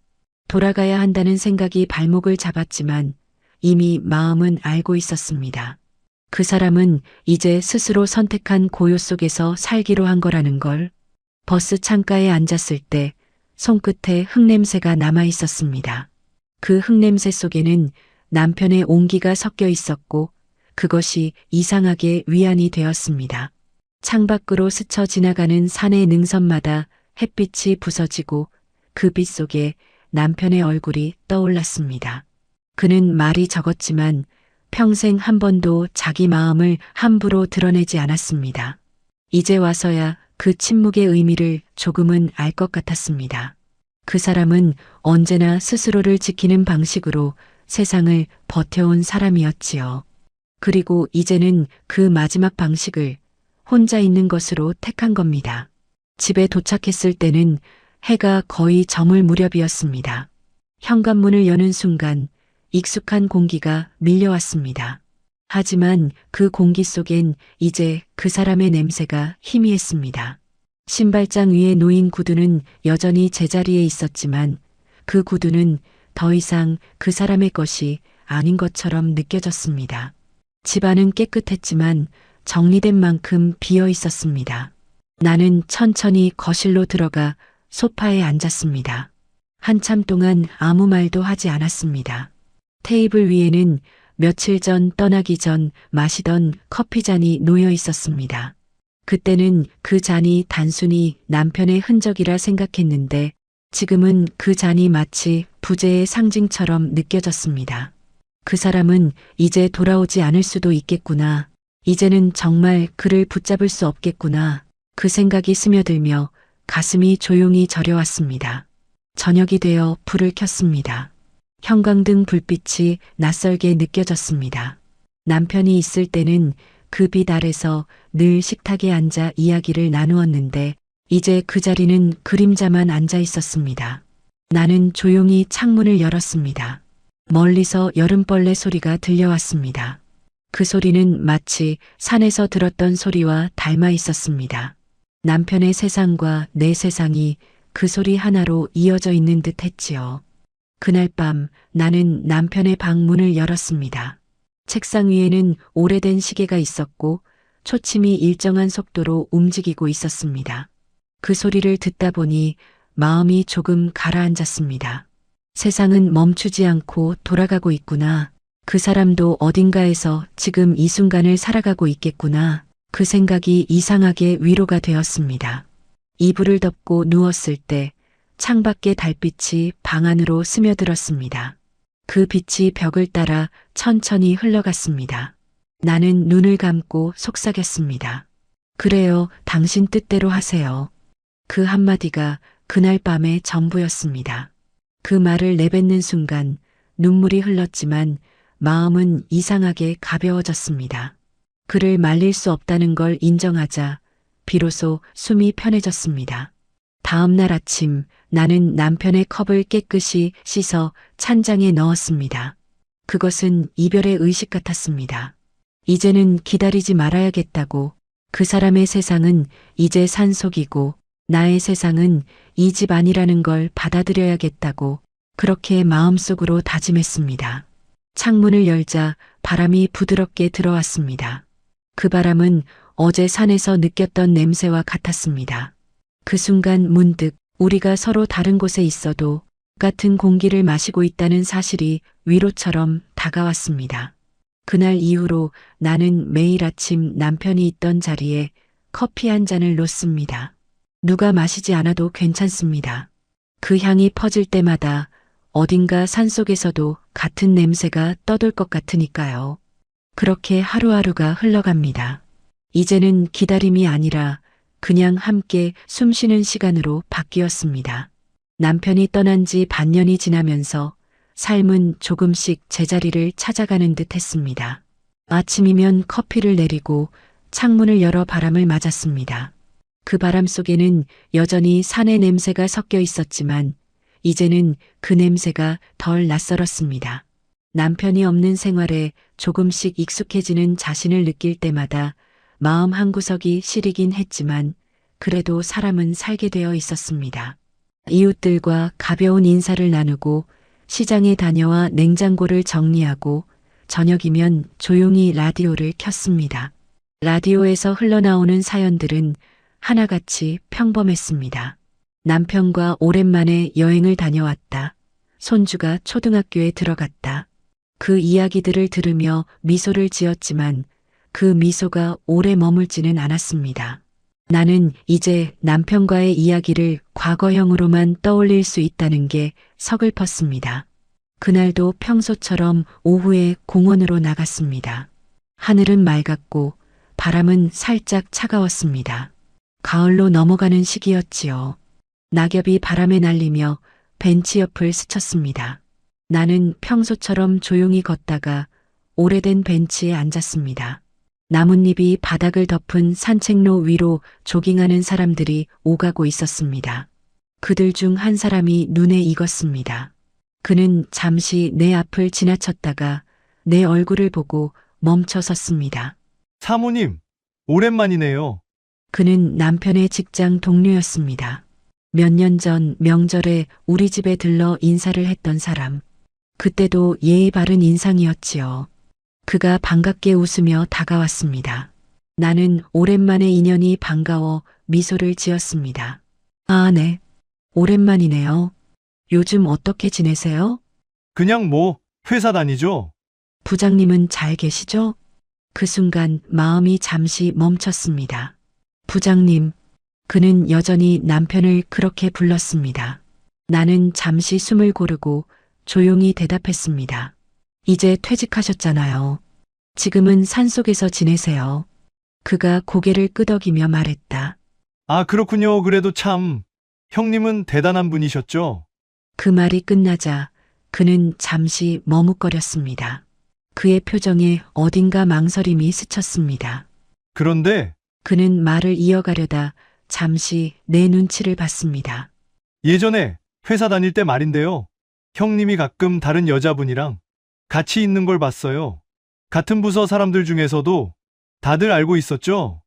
돌아가야 한다는 생각이 발목을 잡았지만 이미 마음은 알고 있었습니다. 그 사람은 이제 스스로 선택한 고요 속에서 살기로 한 거라는 걸. 버스 창가에 앉았을 때 손끝에 흙냄새가 남아 있었습니다. 그 흙냄새 속에는 남편의 온기가 섞여 있었고 그것이 이상하게 위안이 되었습니다. 창밖으로 스쳐 지나가는 산의 능선마다 햇빛이 부서지고 그 빛 속에 남편의 얼굴이 떠올랐습니다. 그는 말이 적었지만 평생 한 번도 자기 마음을 함부로 드러내지 않았습니다. 이제 와서야 그 침묵의 의미를 조금은 알 것 같았습니다. 그 사람은 언제나 스스로를 지키는 방식으로 세상을 버텨온 사람이었지요. 그리고 이제는 그 마지막 방식을 혼자 있는 것으로 택한 겁니다. 집에 도착했을 때는 해가 거의 저물 무렵이었습니다. 현관문을 여는 순간 익숙한 공기가 밀려왔습니다. 하지만 그 공기 속엔 이제 그 사람의 냄새가 희미했습니다. 신발장 위에 놓인 구두는 여전히 제자리에 있었지만 그 구두는 더 이상 그 사람의 것이 아닌 것처럼 느껴졌습니다. 집안은 깨끗했지만 정리된 만큼 비어 있었습니다. 나는 천천히 거실로 들어가 소파에 앉았습니다. 한참 동안 아무 말도 하지 않았습니다. 테이블 위에는 며칠 전 떠나기 전 마시던 커피잔이 놓여 있었습니다. 그때는 그 잔이 단순히 남편의 흔적이라 생각했는데 지금은 그 잔이 마치 부재의 상징처럼 느껴졌습니다. 그 사람은 이제 돌아오지 않을 수도 있겠구나. 이제는 정말 그를 붙잡을 수 없겠구나. 그 생각이 스며들며 가슴이 조용히 저려왔습니다. 저녁이 되어 불을 켰습니다. 형광등 불빛이 낯설게 느껴졌습니다. 남편이 있을 때는 그 빛 아래서 늘 식탁에 앉아 이야기를 나누었는데 이제 그 자리는 그림자만 앉아 있었습니다. 나는 조용히 창문을 열었습니다. 멀리서 여름벌레 소리가 들려왔습니다. 그 소리는 마치 산에서 들었던 소리와 닮아 있었습니다. 남편의 세상과 내 세상이 그 소리 하나로 이어져 있는 듯 했지요. 그날 밤 나는 남편의 방 문을 열었습니다. 책상 위에는 오래된 시계가 있었고 초침이 일정한 속도로 움직이고 있었습니다. 그 소리를 듣다 보니 마음이 조금 가라앉았습니다. 세상은 멈추지 않고 돌아가고 있구나. 그 사람도 어딘가에서 지금 이 순간을 살아가고 있겠구나. 그 생각이 이상하게 위로가 되었습니다. 이불을 덮고 누웠을 때 창밖의 달빛이 방 안으로 스며들었습니다. 그 빛이 벽을 따라 천천히 흘러갔습니다. 나는 눈을 감고 속삭였습니다. 그래요, 당신 뜻대로 하세요. 그 한마디가 그날 밤의 전부였습니다. 그 말을 내뱉는 순간 눈물이 흘렀지만 마음은 이상하게 가벼워졌습니다. 그를 말릴 수 없다는 걸 인정하자 비로소 숨이 편해졌습니다. 다음 날 아침 나는 남편의 컵을 깨끗이 씻어 찬장에 넣었습니다. 그것은 이별의 의식 같았습니다. 이제는 기다리지 말아야겠다고. 그 사람의 세상은 이제 산속이고 나의 세상은 이 집 아니라는 걸 받아들여야겠다고 그렇게 마음속으로 다짐했습니다. 창문을 열자 바람이 부드럽게 들어왔습니다. 그 바람은 어제 산에서 느꼈던 냄새와 같았습니다. 그 순간 문득 우리가 서로 다른 곳에 있어도 같은 공기를 마시고 있다는 사실이 위로처럼 다가왔습니다. 그날 이후로 나는 매일 아침 남편이 있던 자리에 커피 한 잔을 놓습니다. 누가 마시지 않아도 괜찮습니다. 그 향이 퍼질 때마다 어딘가 산속에서도 같은 냄새가 떠돌 것 같으니까요. 그렇게 하루하루가 흘러갑니다. 이제는 기다림이 아니라 그냥 함께 숨쉬는 시간으로 바뀌었습니다. 남편이 떠난 지 반년이 지나면서 삶은 조금씩 제자리를 찾아가는 듯 했습니다. 아침이면 커피를 내리고 창문을 열어 바람을 맞았습니다. 그 바람 속에는 여전히 산의 냄새가 섞여 있었지만 이제는 그 냄새가 덜 낯설었습니다. 남편이 없는 생활에 조금씩 익숙해지는 자신을 느낄 때마다 마음 한구석이 시리긴 했지만 그래도 사람은 살게 되어 있었습니다. 이웃들과 가벼운 인사를 나누고 시장에 다녀와 냉장고를 정리하고 저녁이면 조용히 라디오를 켰습니다. 라디오에서 흘러나오는 사연들은 하나같이 평범했습니다. 남편과 오랜만에 여행을 다녀왔다. 손주가 초등학교에 들어갔다. 그 이야기들을 들으며 미소를 지었지만 그 미소가 오래 머물지는 않았습니다. 나는 이제 남편과의 이야기를 과거형으로만 떠올릴 수 있다는 게 서글펐습니다. 그날도 평소처럼 오후에 공원으로 나갔습니다. 하늘은 맑았고 바람은 살짝 차가웠습니다. 가을로 넘어가는 시기였지요. 낙엽이 바람에 날리며 벤치 옆을 스쳤습니다. 나는 평소처럼 조용히 걷다가 오래된 벤치에 앉았습니다. 나뭇잎이 바닥을 덮은 산책로 위로 조깅하는 사람들이 오가고 있었습니다. 그들 중 한 사람이 눈에 익었습니다. 그는 잠시 내 앞을 지나쳤다가 내 얼굴을 보고 멈춰 섰습니다. 사모님, 오랜만이네요. 그는 남편의 직장 동료였습니다. 몇 년 전 명절에 우리 집에 들러 인사를 했던 사람. 그때도 예의 바른 인상이었지요. 그가 반갑게 웃으며 다가왔습니다. 나는 오랜만에 인연이 반가워 미소를 지었습니다. 아, 네. 오랜만이네요. 요즘 어떻게 지내세요? 그냥 뭐, 회사 다니죠? 부장님은 잘 계시죠? 그 순간 마음이 잠시 멈췄습니다. 부장님, 그는 여전히 남편을 그렇게 불렀습니다. 나는 잠시 숨을 고르고 조용히 대답했습니다. 이제 퇴직하셨잖아요. 지금은 산속에서 지내세요. 그가 고개를 끄덕이며 말했다. 아, 그렇군요. 그래도 참, 형님은 대단한 분이셨죠? 그 말이 끝나자 그는 잠시 머뭇거렸습니다. 그의 표정에 어딘가 망설임이 스쳤습니다. 그런데 그는 말을 이어가려다 잠시 내 눈치를 봤습니다. 예전에 회사 다닐 때 말인데요. 형님이 가끔 다른 여자분이랑 같이 있는 걸 봤어요. 같은 부서 사람들 중에서도 다들 알고 있었죠?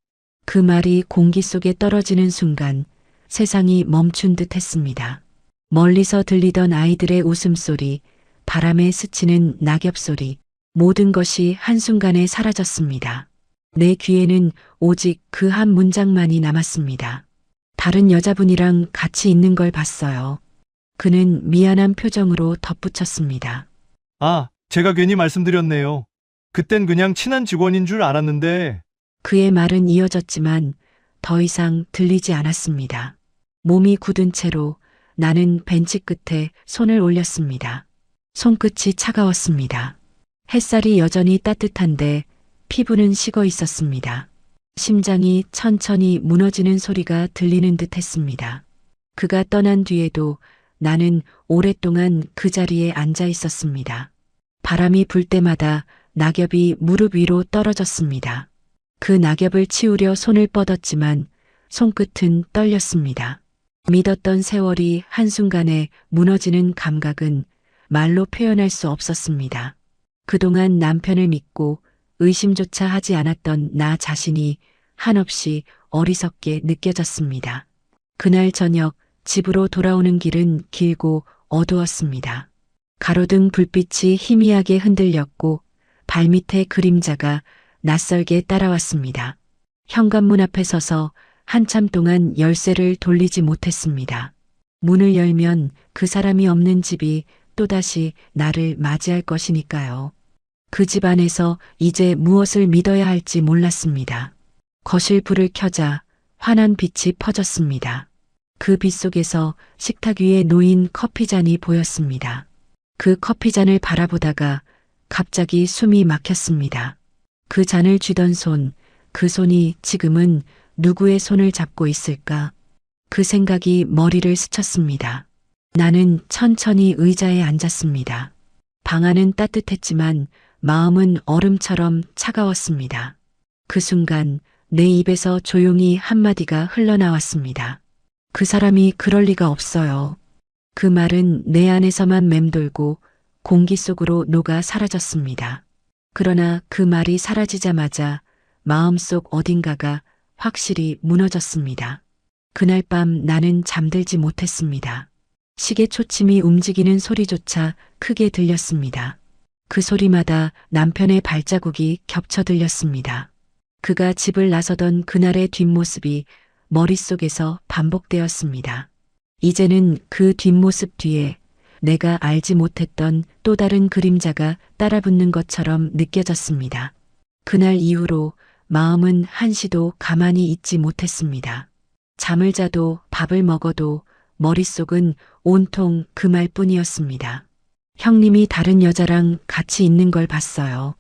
그 말이 공기 속에 떨어지는 순간 세상이 멈춘 듯 했습니다. 멀리서 들리던 아이들의 웃음소리, 바람에 스치는 낙엽소리, 모든 것이 한순간에 사라졌습니다. 내 귀에는 오직 그 한 문장만이 남았습니다. 다른 여자분이랑 같이 있는 걸 봤어요. 그는 미안한 표정으로 덧붙였습니다. 아, 제가 괜히 말씀드렸네요. 그땐 그냥 친한 직원인 줄 알았는데, 그의 말은 이어졌지만 더 이상 들리지 않았습니다. 몸이 굳은 채로 나는 벤치 끝에 손을 올렸습니다. 손끝이 차가웠습니다. 햇살이 여전히 따뜻한데 피부는 식어 있었습니다. 심장이 천천히 무너지는 소리가 들리는 듯 했습니다. 그가 떠난 뒤에도 나는 오랫동안 그 자리에 앉아 있었습니다. 바람이 불 때마다 낙엽이 무릎 위로 떨어졌습니다. 그 낙엽을 치우려 손을 뻗었지만 손끝은 떨렸습니다. 믿었던 세월이 한순간에 무너지는 감각은 말로 표현할 수 없었습니다. 그동안 남편을 믿고 의심조차 하지 않았던 나 자신이 한없이 어리석게 느껴졌습니다. 그날 저녁 집으로 돌아오는 길은 길고 어두웠습니다. 가로등 불빛이 희미하게 흔들렸고 발밑에 그림자가 낯설게 따라왔습니다. 현관문 앞에 서서 한참 동안 열쇠를 돌리지 못했습니다. 문을 열면 그 사람이 없는 집이 또다시 나를 맞이할 것이니까요. 그 집 안에서 이제 무엇을 믿어야 할지 몰랐습니다. 거실 불을 켜자 환한 빛이 퍼졌습니다. 그 빛 속에서 식탁 위에 놓인 커피잔이 보였습니다. 그 커피잔을 바라보다가 갑자기 숨이 막혔습니다. 그 잔을 쥐던 손, 그 손이 지금은 누구의 손을 잡고 있을까? 그 생각이 머리를 스쳤습니다. 나는 천천히 의자에 앉았습니다. 방 안은 따뜻했지만 마음은 얼음처럼 차가웠습니다. 그 순간 내 입에서 조용히 한마디가 흘러나왔습니다. 그 사람이 그럴 리가 없어요. 그 말은 내 안에서만 맴돌고 공기 속으로 녹아 사라졌습니다. 그러나 그 말이 사라지자마자 마음속 어딘가가 확실히 무너졌습니다. 그날 밤 나는 잠들지 못했습니다. 시계 초침이 움직이는 소리조차 크게 들렸습니다. 그 소리마다 남편의 발자국이 겹쳐 들렸습니다. 그가 집을 나서던 그날의 뒷모습이 머릿속에서 반복되었습니다. 이제는 그 뒷모습 뒤에 내가 알지 못했던 또 다른 그림자가 따라붙는 것처럼 느껴졌습니다. 그날 이후로 마음은 한시도 가만히 있지 못했습니다. 잠을 자도 밥을 먹어도 머릿속은 온통 그 말뿐이었습니다. 형님이 다른 여자랑 같이 있는 걸 봤어요.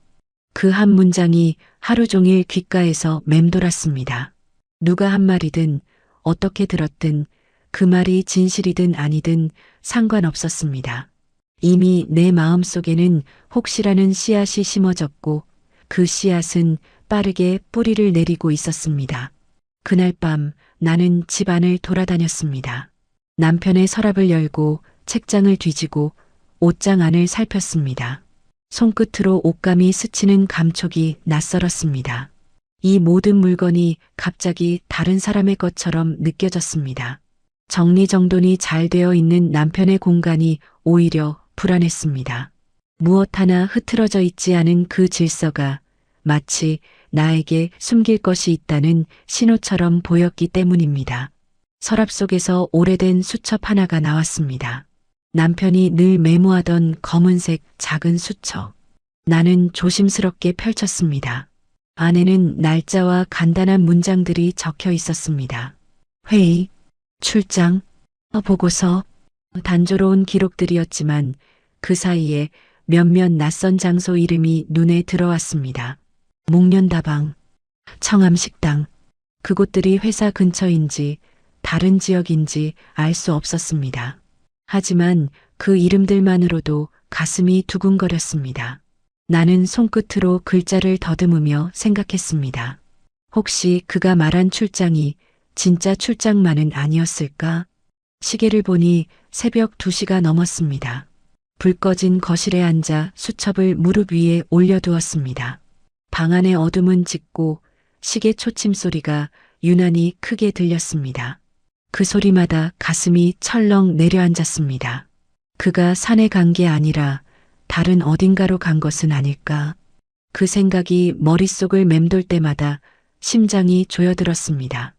그 한 문장이 하루 종일 귓가에서 맴돌았습니다. 누가 한 말이든 어떻게 들었든 그 말이 진실이든 아니든 상관없었습니다. 이미 내 마음속에는 혹시라는 씨앗이 심어졌고 그 씨앗은 빠르게 뿌리를 내리고 있었습니다. 그날 밤 나는 집안을 돌아다녔습니다. 남편의 서랍을 열고 책장을 뒤지고 옷장 안을 살폈습니다. 손끝으로 옷감이 스치는 감촉이 낯설었습니다. 이 모든 물건이 갑자기 다른 사람의 것처럼 느껴졌습니다. 정리정돈이 잘 되어 있는 남편의 공간이 오히려 불안했습니다. 무엇 하나 흐트러져 있지 않은 그 질서가 마치 나에게 숨길 것이 있다는 신호처럼 보였기 때문입니다. 서랍 속에서 오래된 수첩 하나가 나왔습니다. 남편이 늘 메모하던 검은색 작은 수첩. 나는 조심스럽게 펼쳤습니다. 안에는 날짜와 간단한 문장들이 적혀 있었습니다. 회의, 출장, 보고서, 단조로운 기록들이었지만 그 사이에 몇몇 낯선 장소 이름이 눈에 들어왔습니다. 목련다방, 청암식당, 그곳들이 회사 근처인지 다른 지역인지 알 수 없었습니다. 하지만 그 이름들만으로도 가슴이 두근거렸습니다. 나는 손끝으로 글자를 더듬으며 생각했습니다. 혹시 그가 말한 출장이 진짜 출장만은 아니었을까? 시계를 보니 새벽 2시가 넘었습니다. 불 꺼진 거실에 앉아 수첩을 무릎 위에 올려두었습니다. 방 안의 어둠은 짙고 시계 초침 소리가 유난히 크게 들렸습니다. 그 소리마다 가슴이 철렁 내려앉았습니다. 그가 산에 간 게 아니라 다른 어딘가로 간 것은 아닐까? 그 생각이 머릿속을 맴돌 때마다 심장이 조여들었습니다.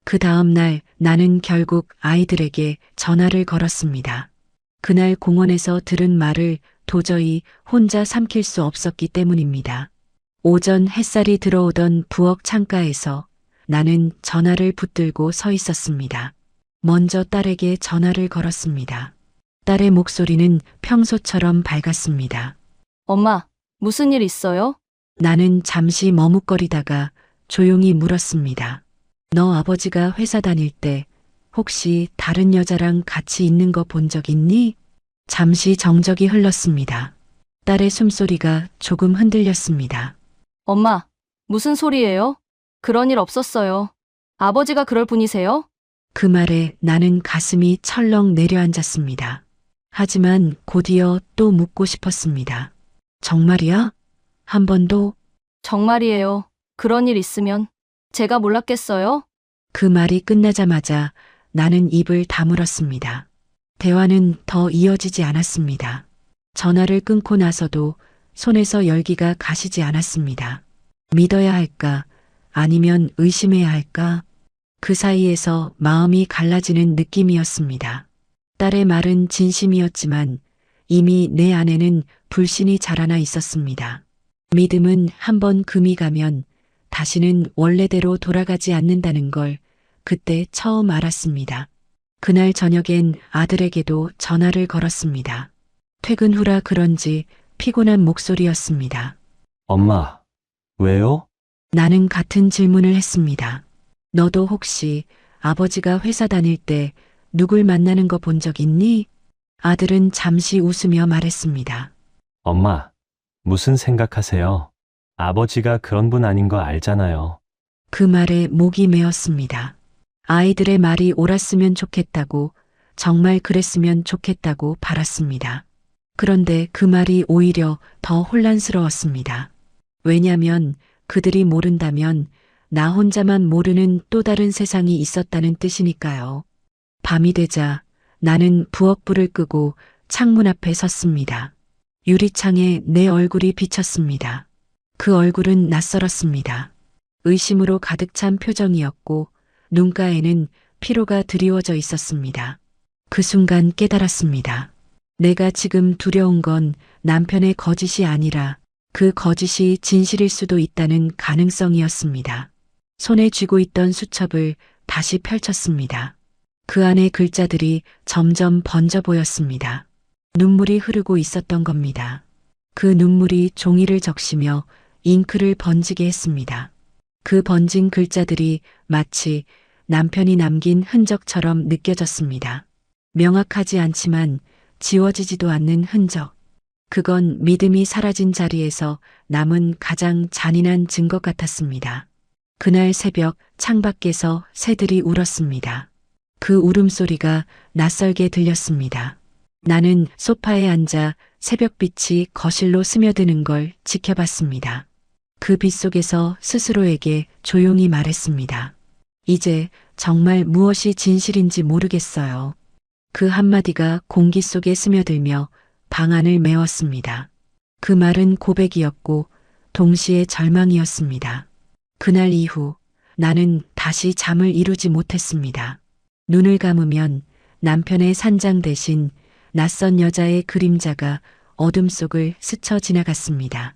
그 다음 날 나는 결국 아이들에게 전화를 걸었습니다. 그날 공원에서 들은 말을 도저히 혼자 삼킬 수 없었기 때문입니다. 오전 햇살이 들어오던 부엌 창가에서 나는 전화를 붙들고 서 있었습니다. 먼저 딸에게 전화를 걸었습니다. 딸의 목소리는 평소처럼 밝았습니다. 엄마, 무슨 일 있어요? 나는 잠시 머뭇거리다가 조용히 물었습니다. 너 아버지가 회사 다닐 때 혹시 다른 여자랑 같이 있는 거 본 적 있니? 잠시 정적이 흘렀습니다. 딸의 숨소리가 조금 흔들렸습니다. 엄마, 무슨 소리예요? 그런 일 없었어요. 아버지가 그럴 분이세요? 그 말에 나는 가슴이 철렁 내려앉았습니다. 하지만 곧이어 또 묻고 싶었습니다. 정말이야? 한 번도? 정말이에요. 그런 일 있으면 제가 몰랐겠어요? 그 말이 끝나자마자 나는 입을 다물었습니다. 대화는 더 이어지지 않았습니다. 전화를 끊고 나서도 손에서 열기가 가시지 않았습니다. 믿어야 할까? 아니면 의심해야 할까? 그 사이에서 마음이 갈라지는 느낌이었습니다. 딸의 말은 진심이었지만 이미 내 안에는 불신이 자라나 있었습니다. 믿음은 한번 금이 가면 다시는 원래대로 돌아가지 않는다는 걸 그때 처음 알았습니다. 그날 저녁엔 아들에게도 전화를 걸었습니다. 퇴근 후라 그런지 피곤한 목소리였습니다. 엄마, 왜요? 나는 같은 질문을 했습니다. 너도 혹시 아버지가 회사 다닐 때 누굴 만나는 거 본 적 있니? 아들은 잠시 웃으며 말했습니다. 엄마, 무슨 생각하세요? 아버지가 그런 분 아닌 거 알잖아요. 그 말에 목이 메었습니다. 아이들의 말이 옳았으면 좋겠다고, 정말 그랬으면 좋겠다고 바랐습니다. 그런데 그 말이 오히려 더 혼란스러웠습니다. 왜냐면 그들이 모른다면 나 혼자만 모르는 또 다른 세상이 있었다는 뜻이니까요. 밤이 되자 나는 부엌불을 끄고 창문 앞에 섰습니다. 유리창에 내 얼굴이 비쳤습니다. 그 얼굴은 낯설었습니다. 의심으로 가득 찬 표정이었고 눈가에는 피로가 드리워져 있었습니다. 그 순간 깨달았습니다. 내가 지금 두려운 건 남편의 거짓이 아니라 그 거짓이 진실일 수도 있다는 가능성이었습니다. 손에 쥐고 있던 수첩을 다시 펼쳤습니다. 그 안에 글자들이 점점 번져 보였습니다. 눈물이 흐르고 있었던 겁니다. 그 눈물이 종이를 적시며 잉크를 번지게 했습니다. 그 번진 글자들이 마치 남편이 남긴 흔적처럼 느껴졌습니다. 명확하지 않지만 지워지지도 않는 흔적. 그건 믿음이 사라진 자리에서 남은 가장 잔인한 증거 같았습니다. 그날 새벽 창밖에서 새들이 울었습니다. 그 울음소리가 낯설게 들렸습니다. 나는 소파에 앉아 새벽빛이 거실로 스며드는 걸 지켜봤습니다. 그 빛 속에서 스스로에게 조용히 말했습니다. 이제 정말 무엇이 진실인지 모르겠어요. 그 한마디가 공기 속에 스며들며 방 안을 메웠습니다. 그 말은 고백이었고 동시에 절망이었습니다. 그날 이후 나는 다시 잠을 이루지 못했습니다. 눈을 감으면 남편의 산장 대신 낯선 여자의 그림자가 어둠 속을 스쳐 지나갔습니다.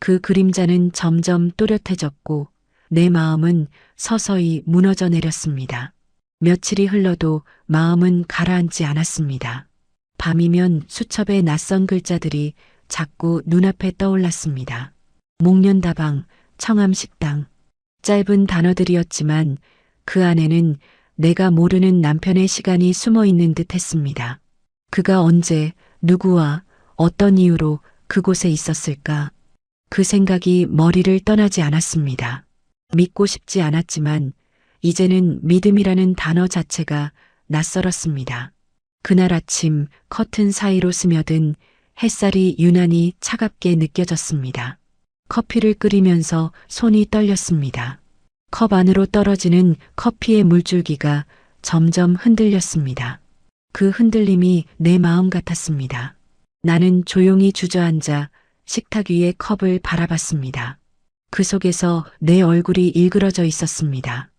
그 그림자는 점점 또렷해졌고 내 마음은 서서히 무너져 내렸습니다. 며칠이 흘러도 마음은 가라앉지 않았습니다. 밤이면 수첩의 낯선 글자들이 자꾸 눈앞에 떠올랐습니다. 목련다방, 청암식당. 짧은 단어들이었지만 그 안에는 내가 모르는 남편의 시간이 숨어 있는 듯 했습니다. 그가 언제, 누구와, 어떤 이유로 그곳에 있었을까? 그 생각이 머리를 떠나지 않았습니다. 믿고 싶지 않았지만 이제는 믿음이라는 단어 자체가 낯설었습니다. 그날 아침 커튼 사이로 스며든 햇살이 유난히 차갑게 느껴졌습니다. 커피를 끓이면서 손이 떨렸습니다. 컵 안으로 떨어지는 커피의 물줄기가 점점 흔들렸습니다. 그 흔들림이 내 마음 같았습니다. 나는 조용히 주저앉아 식탁 위에 컵을 바라봤습니다. 그 속에서 내 얼굴이 일그러져 있었습니다.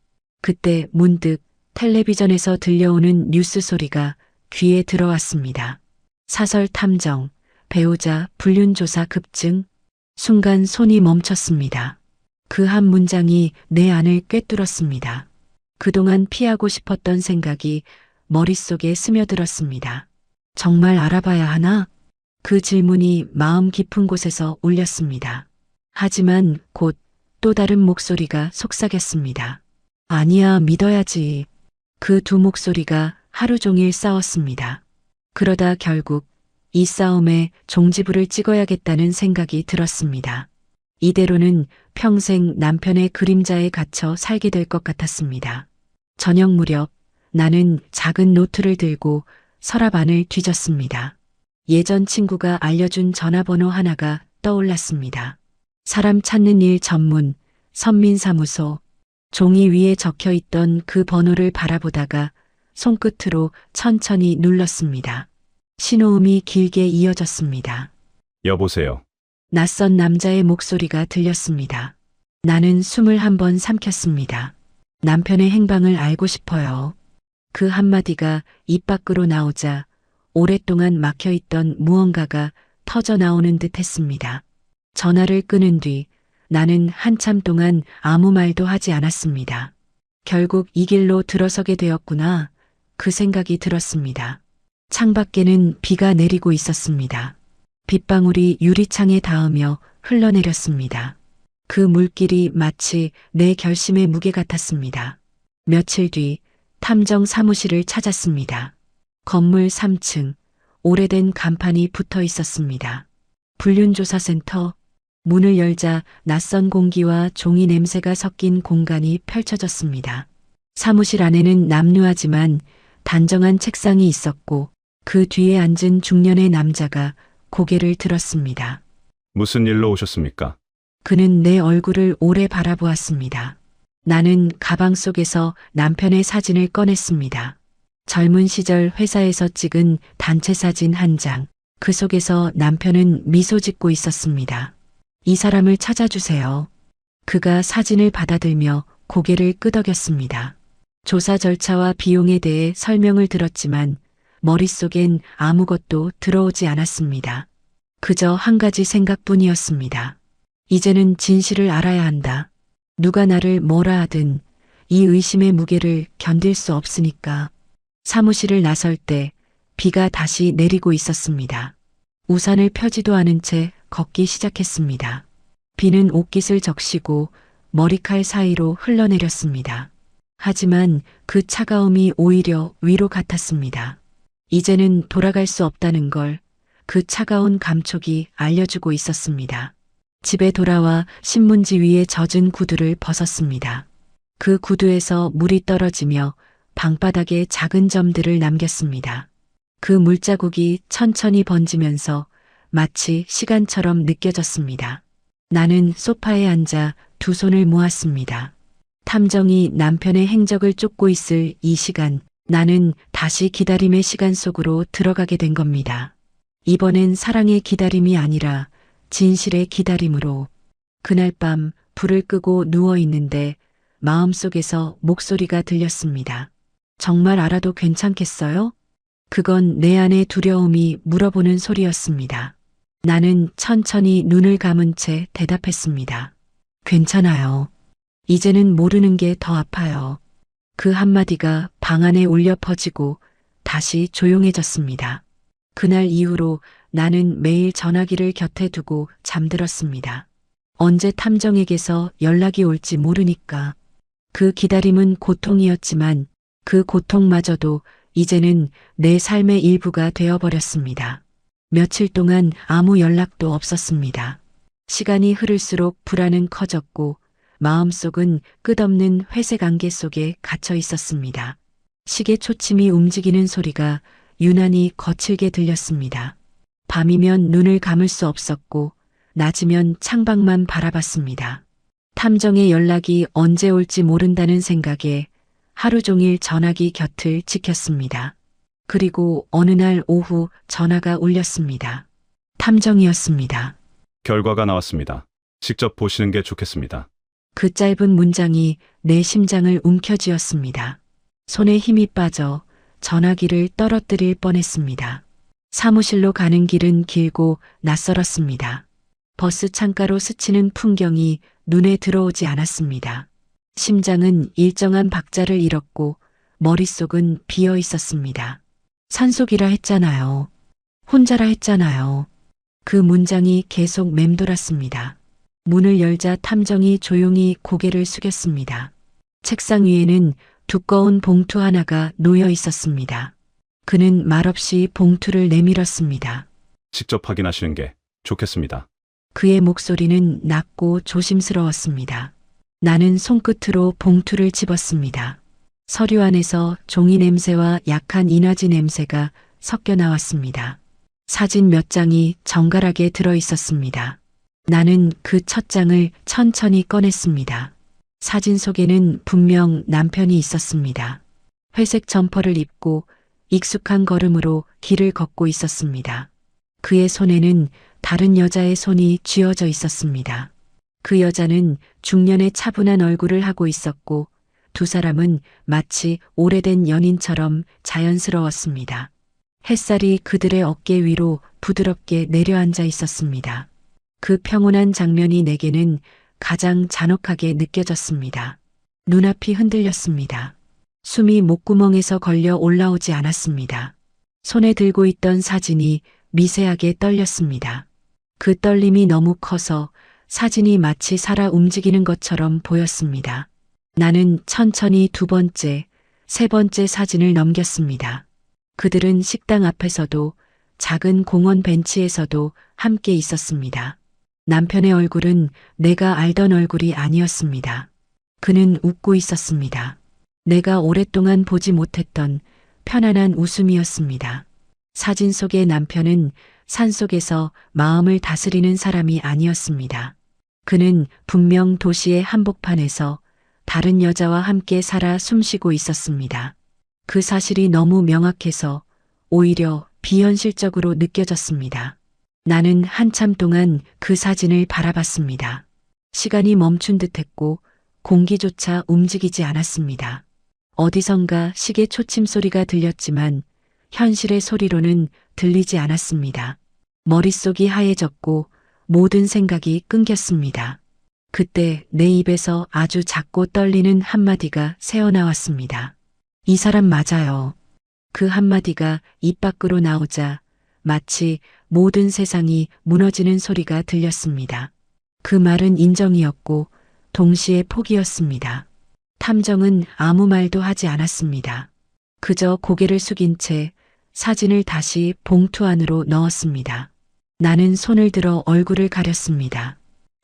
그때 문득 텔레비전에서 들려오는 뉴스 소리가 귀에 들어왔습니다. 사설 탐정, 배우자 불륜조사 급증. 순간 손이 멈췄습니다. 그 한 문장이 내 안을 꿰뚫었습니다. 그동안 피하고 싶었던 생각이 머릿속에 스며들었습니다. 정말 알아봐야 하나? 그 질문이 마음 깊은 곳에서 울렸습니다. 하지만 곧 또 다른 목소리가 속삭였습니다. 아니야, 믿어야지. 그 두 목소리가 하루 종일 싸웠습니다. 그러다 결국 이 싸움에 종지부를 찍어야겠다는 생각이 들었습니다. 이대로는 평생 남편의 그림자에 갇혀 살게 될 것 같았습니다. 저녁 무렵 나는 작은 노트를 들고 서랍 안을 뒤졌습니다. 예전 친구가 알려준 전화번호 하나가 떠올랐습니다. 사람 찾는 일 전문 선민사무소. 종이 위에 적혀 있던 그 번호를 바라보다가 손끝으로 천천히 눌렀습니다. 신호음이 길게 이어졌습니다. 여보세요. 낯선 남자의 목소리가 들렸습니다. 나는 숨을 한번 삼켰습니다. 남편의 행방을 알고 싶어요. 그 한마디가 입 밖으로 나오자 오랫동안 막혀있던 무언가가 터져 나오는 듯 했습니다. 전화를 끊은 뒤 나는 한참 동안 아무 말도 하지 않았습니다. 결국 이 길로 들어서게 되었구나. 그 생각이 들었습니다. 창밖에는 비가 내리고 있었습니다. 빗방울이 유리창에 닿으며 흘러내렸습니다. 그 물길이 마치 내 결심의 무게 같았습니다. 며칠 뒤 탐정 사무실을 찾았습니다. 건물 3층, 오래된 간판이 붙어 있었습니다. 불륜조사센터. 문을 열자 낯선 공기와 종이 냄새가 섞인 공간이 펼쳐졌습니다. 사무실 안에는 남루하지만 단정한 책상이 있었고 그 뒤에 앉은 중년의 남자가 고개를 들었습니다. 무슨 일로 오셨습니까? 그는 내 얼굴을 오래 바라보았습니다. 나는 가방 속에서 남편의 사진을 꺼냈습니다. 젊은 시절 회사에서 찍은 단체 사진 한 장. 그 속에서 남편은 미소 짓고 있었습니다. 이 사람을 찾아주세요. 그가 사진을 받아들며 고개를 끄덕였습니다. 조사 절차와 비용에 대해 설명을 들었지만 머릿속엔 아무것도 들어오지 않았습니다. 그저 한 가지 생각뿐이었습니다. 이제는 진실을 알아야 한다. 누가 나를 뭐라 하든 이 의심의 무게를 견딜 수 없으니까. 사무실을 나설 때 비가 다시 내리고 있었습니다. 우산을 펴지도 않은 채 걷기 시작했습니다. 비는 옷깃을 적시고 머리칼 사이로 흘러내렸습니다. 하지만 그 차가움이 오히려 위로 같았습니다. 이제는 돌아갈 수 없다는 걸 그 차가운 감촉이 알려주고 있었습니다. 집에 돌아와 신문지 위에 젖은 구두를 벗었습니다. 그 구두에서 물이 떨어지며 방바닥에 작은 점들을 남겼습니다. 그 물자국이 천천히 번지면서 마치 시간처럼 느껴졌습니다. 나는 소파에 앉아 두 손을 모았습니다. 탐정이 남편의 행적을 쫓고 있을 이 시간, 나는 다시 기다림의 시간 속으로 들어가게 된 겁니다. 이번엔 사랑의 기다림이 아니라 진실의 기다림으로. 그날 밤 불을 끄고 누워 있는데 마음속에서 목소리가 들렸습니다. 정말 알아도 괜찮겠어요? 그건 내 안의 두려움이 물어보는 소리였습니다. 나는 천천히 눈을 감은 채 대답했습니다. 괜찮아요. 이제는 모르는 게 더 아파요. 그 한마디가 방 안에 울려 퍼지고 다시 조용해졌습니다. 그날 이후로 나는 매일 전화기를 곁에 두고 잠들었습니다. 언제 탐정에게서 연락이 올지 모르니까. 그 기다림은 고통이었지만 그 고통마저도 이제는 내 삶의 일부가 되어버렸습니다. 며칠 동안 아무 연락도 없었습니다. 시간이 흐를수록 불안은 커졌고 마음속은 끝없는 회색 안개 속에 갇혀 있었습니다. 시계 초침이 움직이는 소리가 유난히 거칠게 들렸습니다. 밤이면 눈을 감을 수 없었고 낮이면 창밖만 바라봤습니다. 탐정의 연락이 언제 올지 모른다는 생각에 하루 종일 전화기 곁을 지켰습니다. 그리고 어느 날 오후 전화가 울렸습니다. 탐정이었습니다. 결과가 나왔습니다. 직접 보시는 게 좋겠습니다. 그 짧은 문장이 내 심장을 움켜쥐었습니다. 손에 힘이 빠져 전화기를 떨어뜨릴 뻔했습니다. 사무실로 가는 길은 길고 낯설었습니다. 버스 창가로 스치는 풍경이 눈에 들어오지 않았습니다. 심장은 일정한 박자를 잃었고 머릿속은 비어 있었습니다. 산속이라 했잖아요. 혼자라 했잖아요. 그 문장이 계속 맴돌았습니다. 문을 열자 탐정이 조용히 고개를 숙였습니다. 책상 위에는 두꺼운 봉투 하나가 놓여 있었습니다. 그는 말없이 봉투를 내밀었습니다. 직접 확인하시는 게 좋겠습니다. 그의 목소리는 낮고 조심스러웠습니다. 나는 손끝으로 봉투를 집었습니다. 서류 안에서 종이 냄새와 약한 인화지 냄새가 섞여 나왔습니다. 사진 몇 장이 정갈하게 들어 있었습니다. 나는 그 첫 장을 천천히 꺼냈습니다. 사진 속에는 분명 남편이 있었습니다. 회색 점퍼를 입고 익숙한 걸음으로 길을 걷고 있었습니다. 그의 손에는 다른 여자의 손이 쥐어져 있었습니다. 그 여자는 중년의 차분한 얼굴을 하고 있었고 두 사람은 마치 오래된 연인처럼 자연스러웠습니다. 햇살이 그들의 어깨 위로 부드럽게 내려앉아 있었습니다. 그 평온한 장면이 내게는 가장 잔혹하게 느껴졌습니다. 눈앞이 흔들렸습니다. 숨이 목구멍에서 걸려 올라오지 않았습니다. 손에 들고 있던 사진이 미세하게 떨렸습니다. 그 떨림이 너무 커서 사진이 마치 살아 움직이는 것처럼 보였습니다. 나는 천천히 두 번째, 세 번째 사진을 넘겼습니다. 그들은 식당 앞에서도 작은 공원 벤치에서도 함께 있었습니다. 남편의 얼굴은 내가 알던 얼굴이 아니었습니다. 그는 웃고 있었습니다. 내가 오랫동안 보지 못했던 편안한 웃음이었습니다. 사진 속의 남편은 산속에서 마음을 다스리는 사람이 아니었습니다. 그는 분명 도시의 한복판에서 다른 여자와 함께 살아 숨쉬고 있었습니다. 그 사실이 너무 명확해서 오히려 비현실적으로 느껴졌습니다. 나는 한참 동안 그 사진을 바라봤습니다. 시간이 멈춘 듯했고 공기조차 움직이지 않았습니다. 어디선가 시계 초침 소리가 들렸지만 현실의 소리로는 들리지 않았습니다. 머릿속이 하얘졌고 모든 생각이 끊겼습니다. 그때 내 입에서 아주 작고 떨리는 한마디가 새어나왔습니다. 이 사람 맞아요. 그 한마디가 입 밖으로 나오자 마치 모든 세상이 무너지는 소리가 들렸습니다. 그 말은 인정이었고 동시에 포기였습니다. 탐정은 아무 말도 하지 않았습니다. 그저 고개를 숙인 채 사진을 다시 봉투 안으로 넣었습니다. 나는 손을 들어 얼굴을 가렸습니다.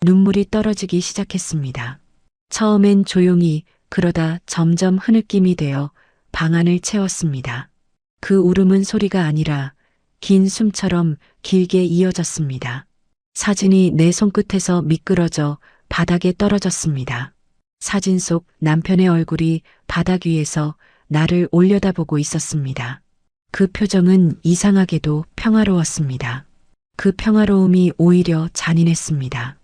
눈물이 떨어지기 시작했습니다. 처음엔 조용히, 그러다 점점 흐느낌이 되어 방 안을 채웠습니다. 그 울음은 소리가 아니라 긴 숨처럼 길게 이어졌습니다. 사진이 내 손끝에서 미끄러져 바닥에 떨어졌습니다. 사진 속 남편의 얼굴이 바닥 위에서 나를 올려다보고 있었습니다. 그 표정은 이상하게도 평화로웠습니다. 그 평화로움이 오히려 잔인했습니다.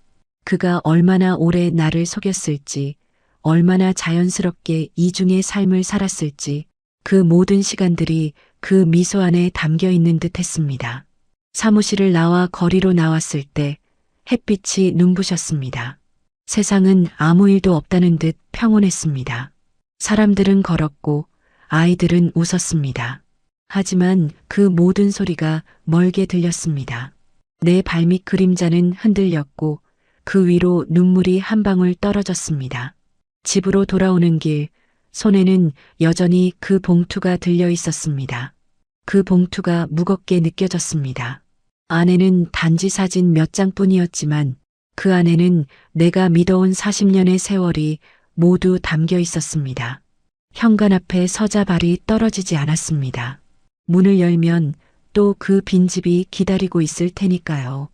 그가 얼마나 오래 나를 속였을지, 얼마나 자연스럽게 이중의 삶을 살았을지, 그 모든 시간들이 그 미소 안에 담겨 있는 듯 했습니다. 사무실을 나와 거리로 나왔을 때 햇빛이 눈부셨습니다. 세상은 아무 일도 없다는 듯 평온했습니다. 사람들은 걸었고 아이들은 웃었습니다. 하지만 그 모든 소리가 멀게 들렸습니다. 내 발밑 그림자는 흔들렸고 그 위로 눈물이 한 방울 떨어졌습니다. 집으로 돌아오는 길, 손에는 여전히 그 봉투가 들려 있었습니다. 그 봉투가 무겁게 느껴졌습니다. 안에는 단지 사진 몇 장뿐이었지만 그 안에는 내가 믿어온 40년의 세월이 모두 담겨 있었습니다. 현관 앞에 서자 발이 떨어지지 않았습니다. 문을 열면 또 그 빈집이 기다리고 있을 테니까요.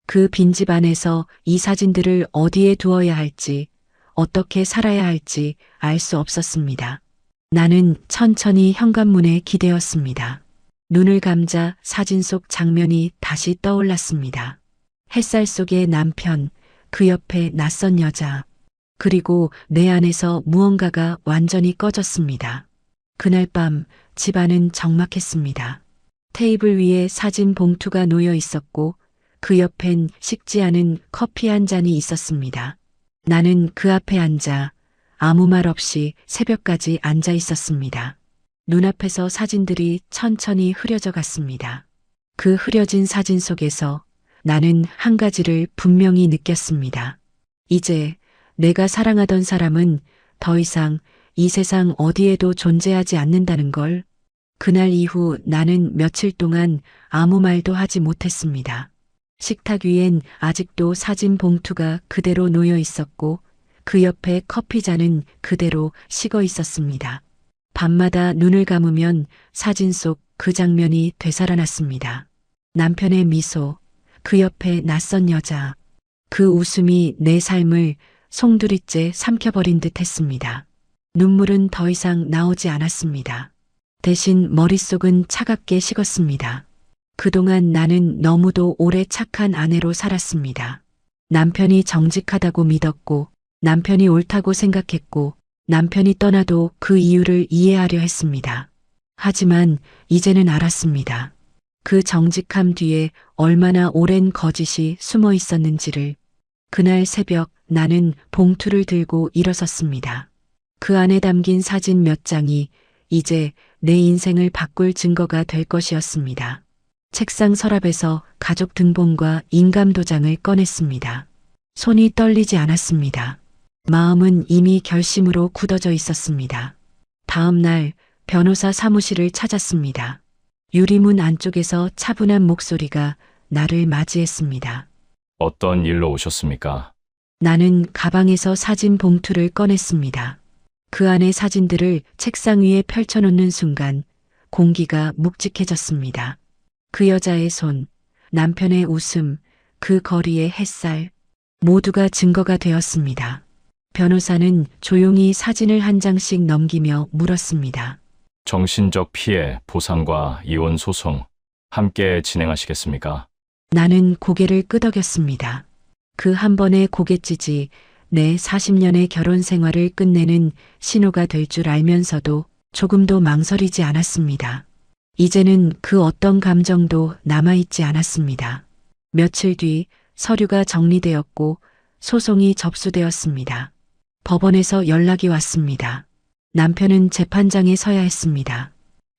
그 빈집 안에서 이 사진들을 어디에 두어야 할지, 어떻게 살아야 할지 알 수 없었습니다. 나는 천천히 현관문에 기대었습니다. 눈을 감자 사진 속 장면이 다시 떠올랐습니다. 햇살 속의 남편, 그 옆에 낯선 여자, 그리고 내 안에서 무언가가 완전히 꺼졌습니다. 그날 밤 집안은 적막했습니다. 테이블 위에 사진 봉투가 놓여 있었고 그 옆엔 식지 않은 커피 한 잔이 있었습니다. 나는 그 앞에 앉아 아무 말 없이 새벽까지 앉아 있었습니다. 눈앞에서 사진들이 천천히 흐려져 갔습니다. 그 흐려진 사진 속에서 나는 한 가지를 분명히 느꼈습니다. 이제 내가 사랑하던 사람은 더 이상 이 세상 어디에도 존재하지 않는다는 걸. 그날 이후 나는 며칠 동안 아무 말도 하지 못했습니다. 식탁 위엔 아직도 사진 봉투가 그대로 놓여 있었고 그 옆에 커피잔은 그대로 식어 있었습니다. 밤마다 눈을 감으면 사진 속 그 장면이 되살아났습니다. 남편의 미소, 그 옆에 낯선 여자, 그 웃음이 내 삶을 송두리째 삼켜버린 듯 했습니다. 눈물은 더 이상 나오지 않았습니다. 대신 머릿속은 차갑게 식었습니다. 그동안 나는 너무도 오래 착한 아내로 살았습니다. 남편이 정직하다고 믿었고, 남편이 옳다고 생각했고, 남편이 떠나도 그 이유를 이해하려 했습니다. 하지만 이제는 알았습니다. 그 정직함 뒤에 얼마나 오랜 거짓이 숨어 있었는지를. 그날 새벽 나는 봉투를 들고 일어섰습니다. 그 안에 담긴 사진 몇 장이 이제 내 인생을 바꿀 증거가 될 것이었습니다. 책상 서랍에서 가족 등본과 인감도장을 꺼냈습니다. 손이 떨리지 않았습니다. 마음은 이미 결심으로 굳어져 있었습니다. 다음 날 변호사 사무실을 찾았습니다. 유리문 안쪽에서 차분한 목소리가 나를 맞이했습니다. 어떤 일로 오셨습니까? 나는 가방에서 사진 봉투를 꺼냈습니다. 그 안의 사진들을 책상 위에 펼쳐놓는 순간 공기가 묵직해졌습니다. 그 여자의 손, 남편의 웃음, 그 거리의 햇살, 모두가 증거가 되었습니다. 변호사는 조용히 사진을 한 장씩 넘기며 물었습니다. 정신적 피해, 보상과 이혼 소송 함께 진행하시겠습니까? 나는 고개를 끄덕였습니다. 그 한 번의 고갯짓이 내 40년의 결혼 생활을 끝내는 신호가 될 줄 알면서도 조금도 망설이지 않았습니다. 이제는 그 어떤 감정도 남아있지 않았습니다. 며칠 뒤 서류가 정리되었고 소송이 접수되었습니다. 법원에서 연락이 왔습니다. 남편은 재판장에 서야 했습니다.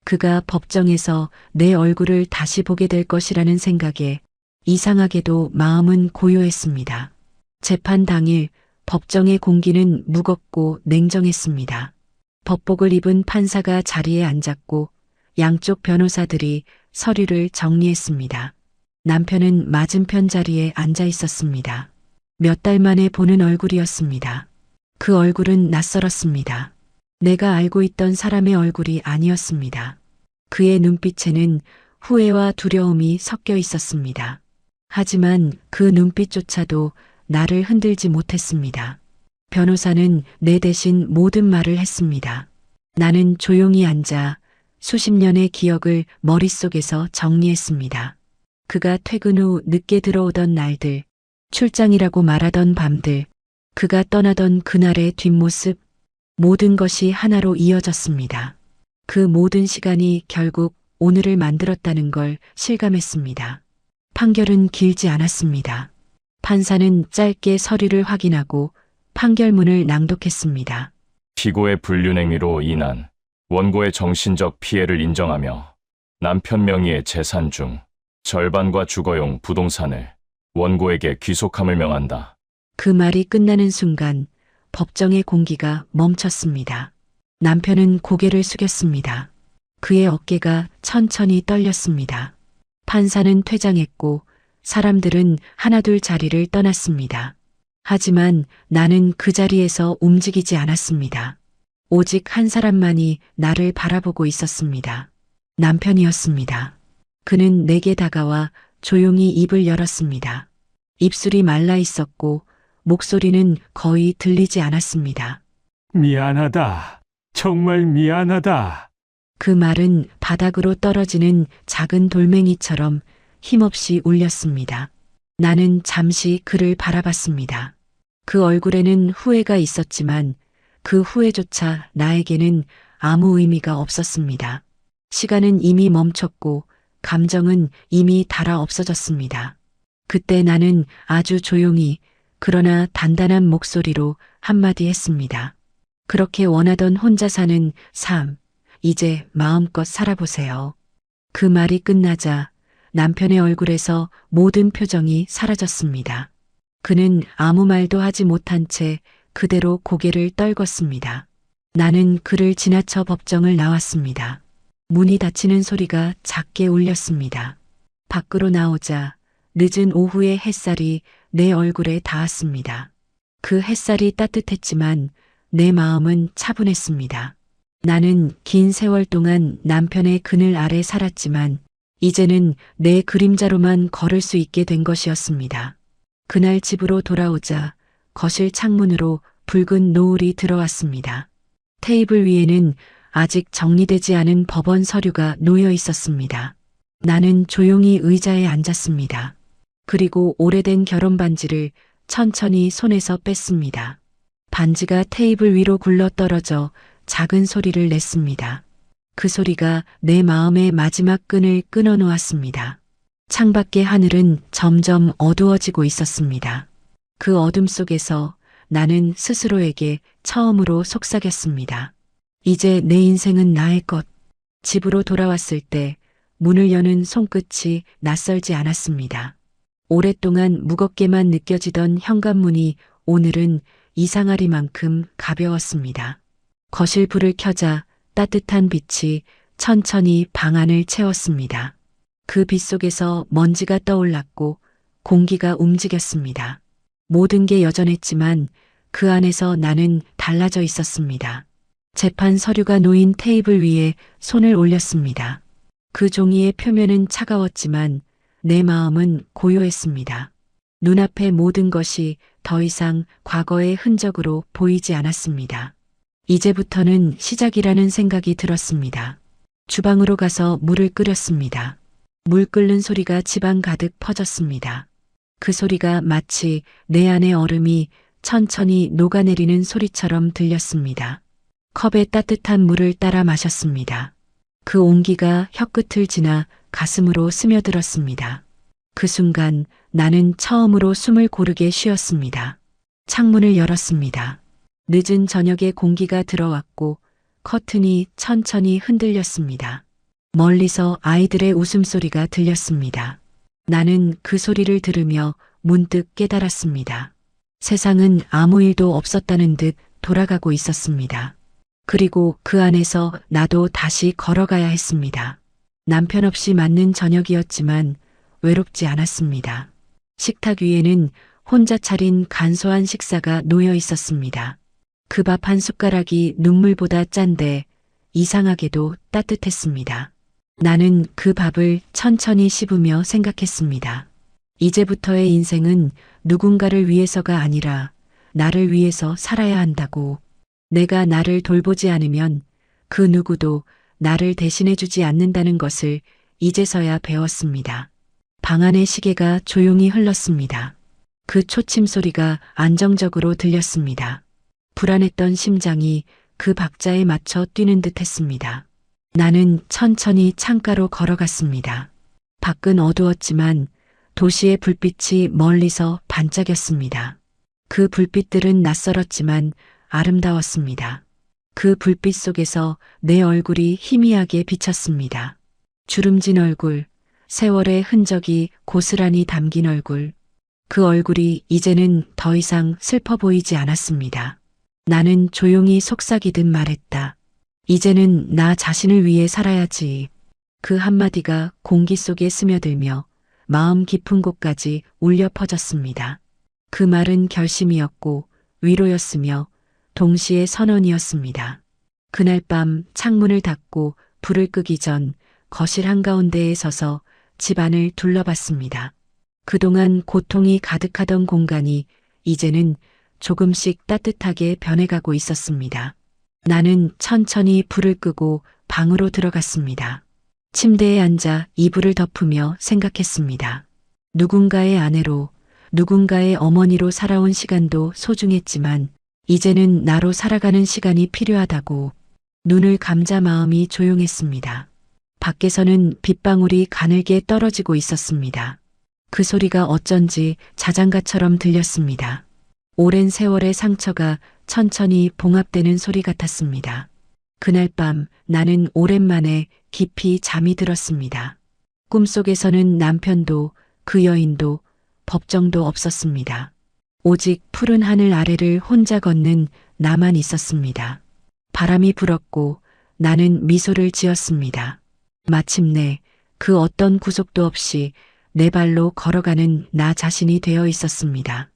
그가 법정에서 내 얼굴을 다시 보게 될 것이라는 생각에 이상하게도 마음은 고요했습니다. 재판 당일 법정의 공기는 무겁고 냉정했습니다. 법복을 입은 판사가 자리에 앉았고 양쪽 변호사들이 서류를 정리했습니다. 남편은 맞은편 자리에 앉아 있었습니다. 몇 달 만에 보는 얼굴이었습니다. 그 얼굴은 낯설었습니다. 내가 알고 있던 사람의 얼굴이 아니었습니다. 그의 눈빛에는 후회와 두려움이 섞여 있었습니다. 하지만 그 눈빛조차도 나를 흔들지 못했습니다. 변호사는 내 대신 모든 말을 했습니다. 나는 조용히 앉아 수십 년의 기억을 머릿속에서 정리했습니다. 그가 퇴근 후 늦게 들어오던 날들, 출장이라고 말하던 밤들, 그가 떠나던 그날의 뒷모습, 모든 것이 하나로 이어졌습니다. 그 모든 시간이 결국 오늘을 만들었다는 걸 실감했습니다. 판결은 길지 않았습니다. 판사는 짧게 서류를 확인하고 판결문을 낭독했습니다. 피고의 불륜행위로 인한 원고의 정신적 피해를 인정하며 남편 명의의 재산 중 절반과 주거용 부동산을 원고에게 귀속함을 명한다. 그 말이 끝나는 순간 법정의 공기가 멈췄습니다. 남편은 고개를 숙였습니다. 그의 어깨가 천천히 떨렸습니다. 판사는 퇴장했고 사람들은 하나둘 자리를 떠났습니다. 하지만 나는 그 자리에서 움직이지 않았습니다. 오직 한 사람만이 나를 바라보고 있었습니다. 남편이었습니다. 그는 내게 다가와 조용히 입을 열었습니다. 입술이 말라 있었고 목소리는 거의 들리지 않았습니다. 미안하다. 정말 미안하다. 그 말은 바닥으로 떨어지는 작은 돌멩이처럼 힘없이 울렸습니다. 나는 잠시 그를 바라봤습니다. 그 얼굴에는 후회가 있었지만 그 후회조차 나에게는 아무 의미가 없었습니다. 시간은 이미 멈췄고 감정은 이미 닳아 없어졌습니다. 그때 나는 아주 조용히 그러나 단단한 목소리로 한마디 했습니다. 그렇게 원하던 혼자 사는 삶, 이제 마음껏 살아보세요. 그 말이 끝나자 남편의 얼굴에서 모든 표정이 사라졌습니다. 그는 아무 말도 하지 못한 채 그대로 고개를 떨궜습니다. 나는 그를 지나쳐 법정을 나왔습니다. 문이 닫히는 소리가 작게 울렸습니다. 밖으로 나오자 늦은 오후의 햇살이 내 얼굴에 닿았습니다. 그 햇살이 따뜻했지만 내 마음은 차분했습니다. 나는 긴 세월 동안 남편의 그늘 아래 살았지만 이제는 내 그림자로만 걸을 수 있게 된 것이었습니다. 그날 집으로 돌아오자 거실 창문으로 붉은 노을이 들어왔습니다. 테이블 위에는 아직 정리되지 않은 법원 서류가 놓여 있었습니다. 나는 조용히 의자에 앉았습니다. 그리고 오래된 결혼 반지를 천천히 손에서 뺐습니다. 반지가 테이블 위로 굴러 떨어져 작은 소리를 냈습니다. 그 소리가 내 마음의 마지막 끈을 끊어 놓았습니다. 창밖의 하늘은 점점 어두워지고 있었습니다. 그 어둠 속에서 나는 스스로에게 처음으로 속삭였습니다. 이제 내 인생은 나의 것. 집으로 돌아왔을 때 문을 여는 손끝이 낯설지 않았습니다. 오랫동안 무겁게만 느껴지던 현관문이 오늘은 이상하리만큼 가벼웠습니다. 거실 불을 켜자 따뜻한 빛이 천천히 방 안을 채웠습니다. 그 빛 속에서 먼지가 떠올랐고 공기가 움직였습니다. 모든 게 여전했지만 그 안에서 나는 달라져 있었습니다. 재판 서류가 놓인 테이블 위에 손을 올렸습니다. 그 종이의 표면은 차가웠지만 내 마음은 고요했습니다. 눈앞의 모든 것이 더 이상 과거의 흔적으로 보이지 않았습니다. 이제부터는 시작이라는 생각이 들었습니다. 주방으로 가서 물을 끓였습니다. 물 끓는 소리가 집안 가득 퍼졌습니다. 그 소리가 마치 내 안의 얼음이 천천히 녹아내리는 소리처럼 들렸습니다. 컵에 따뜻한 물을 따라 마셨습니다. 그 온기가 혀끝을 지나 가슴으로 스며들었습니다. 그 순간 나는 처음으로 숨을 고르게 쉬었습니다. 창문을 열었습니다. 늦은 저녁에 공기가 들어왔고 커튼이 천천히 흔들렸습니다. 멀리서 아이들의 웃음소리가 들렸습니다. 나는 그 소리를 들으며 문득 깨달았습니다. 세상은 아무 일도 없었다는 듯 돌아가고 있었습니다. 그리고 그 안에서 나도 다시 걸어가야 했습니다. 남편 없이 맞는 저녁이었지만 외롭지 않았습니다. 식탁 위에는 혼자 차린 간소한 식사가 놓여 있었습니다. 그 밥 한 숟가락이 눈물보다 짠데 이상하게도 따뜻했습니다. 나는 그 밥을 천천히 씹으며 생각했습니다. 이제부터의 인생은 누군가를 위해서가 아니라 나를 위해서 살아야 한다고. 내가 나를 돌보지 않으면 그 누구도 나를 대신해주지 않는다는 것을 이제서야 배웠습니다. 방 안의 시계가 조용히 흘렀습니다. 그 초침 소리가 안정적으로 들렸습니다. 불안했던 심장이 그 박자에 맞춰 뛰는 듯 했습니다. 나는 천천히 창가로 걸어갔습니다. 밖은 어두웠지만 도시의 불빛이 멀리서 반짝였습니다. 그 불빛들은 낯설었지만 아름다웠습니다. 그 불빛 속에서 내 얼굴이 희미하게 비쳤습니다. 주름진 얼굴, 세월의 흔적이 고스란히 담긴 얼굴. 그 얼굴이 이제는 더 이상 슬퍼 보이지 않았습니다. 나는 조용히 속삭이듯 말했다. 이제는 나 자신을 위해 살아야지. 그 한마디가 공기 속에 스며들며 마음 깊은 곳까지 울려 퍼졌습니다. 그 말은 결심이었고 위로였으며 동시에 선언이었습니다. 그날 밤 창문을 닫고 불을 끄기 전 거실 한가운데에 서서 집안을 둘러봤습니다. 그동안 고통이 가득하던 공간이 이제는 조금씩 따뜻하게 변해가고 있었습니다. 나는 천천히 불을 끄고 방으로 들어갔습니다. 침대에 앉아 이불을 덮으며 생각했습니다. 누군가의 아내로, 누군가의 어머니로 살아온 시간도 소중했지만 이제는 나로 살아가는 시간이 필요하다고. 눈을 감자 마음이 조용했습니다. 밖에서는 빗방울이 가늘게 떨어지고 있었습니다. 그 소리가 어쩐지 자장가처럼 들렸습니다. 오랜 세월의 상처가 천천히 봉합되는 소리 같았습니다. 그날 밤 나는 오랜만에 깊이 잠이 들었습니다. 꿈속에서는 남편도 그 여인도 법정도 없었습니다. 오직 푸른 하늘 아래를 혼자 걷는 나만 있었습니다. 바람이 불었고 나는 미소를 지었습니다. 마침내 그 어떤 구속도 없이 내 발로 걸어가는 나 자신이 되어 있었습니다.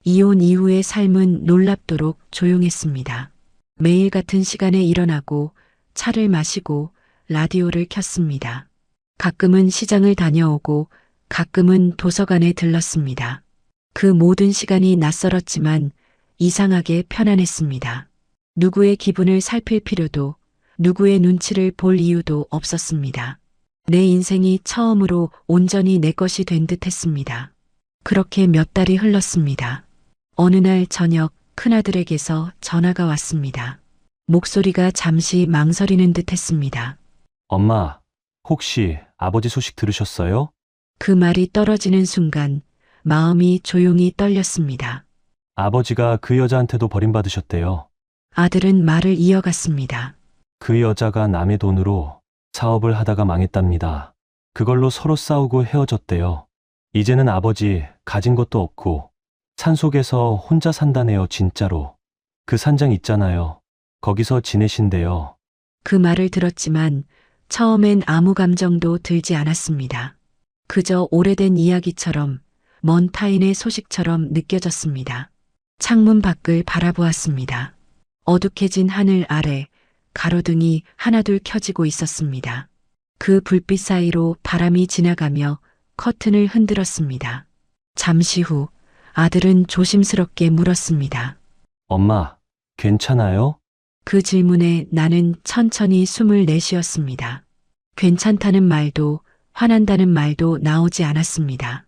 이혼 이후의 삶은 놀랍도록 조용했습니다. 매일 같은 시간에 일어나고 차를 마시고 라디오를 켰습니다. 가끔은 시장을 다녀오고 가끔은 도서관에 들렀습니다. 그 모든 시간이 낯설었지만 이상하게 편안했습니다. 누구의 기분을 살필 필요도, 누구의 눈치를 볼 이유도 없었습니다. 내 인생이 처음으로 온전히 내 것이 된 듯 했습니다. 그렇게 몇 달이 흘렀습니다. 어느 날 저녁 큰아들에게서 전화가 왔습니다. 목소리가 잠시 망설이는 듯 했습니다. 엄마, 혹시 아버지 소식 들으셨어요? 그 말이 떨어지는 순간 마음이 조용히 떨렸습니다. 아버지가 그 여자한테도 버림받으셨대요. 아들은 말을 이어갔습니다. 그 여자가 남의 돈으로 사업을 하다가 망했답니다. 그걸로 서로 싸우고 헤어졌대요. 이제는 아버지 가진 것도 없고 산속에서 혼자 산다네요, 진짜로. 그 산장 있잖아요. 거기서 지내신대요. 그 말을 들었지만 처음엔 아무 감정도 들지 않았습니다. 그저 오래된 이야기처럼 먼 타인의 소식처럼 느껴졌습니다. 창문 밖을 바라보았습니다. 어둑해진 하늘 아래 가로등이 하나둘 켜지고 있었습니다. 그 불빛 사이로 바람이 지나가며 커튼을 흔들었습니다. 잠시 후 아들은 조심스럽게 물었습니다. 엄마, 괜찮아요? 그 질문에 나는 천천히 숨을 내쉬었습니다. 괜찮다는 말도 화난다는 말도 나오지 않았습니다.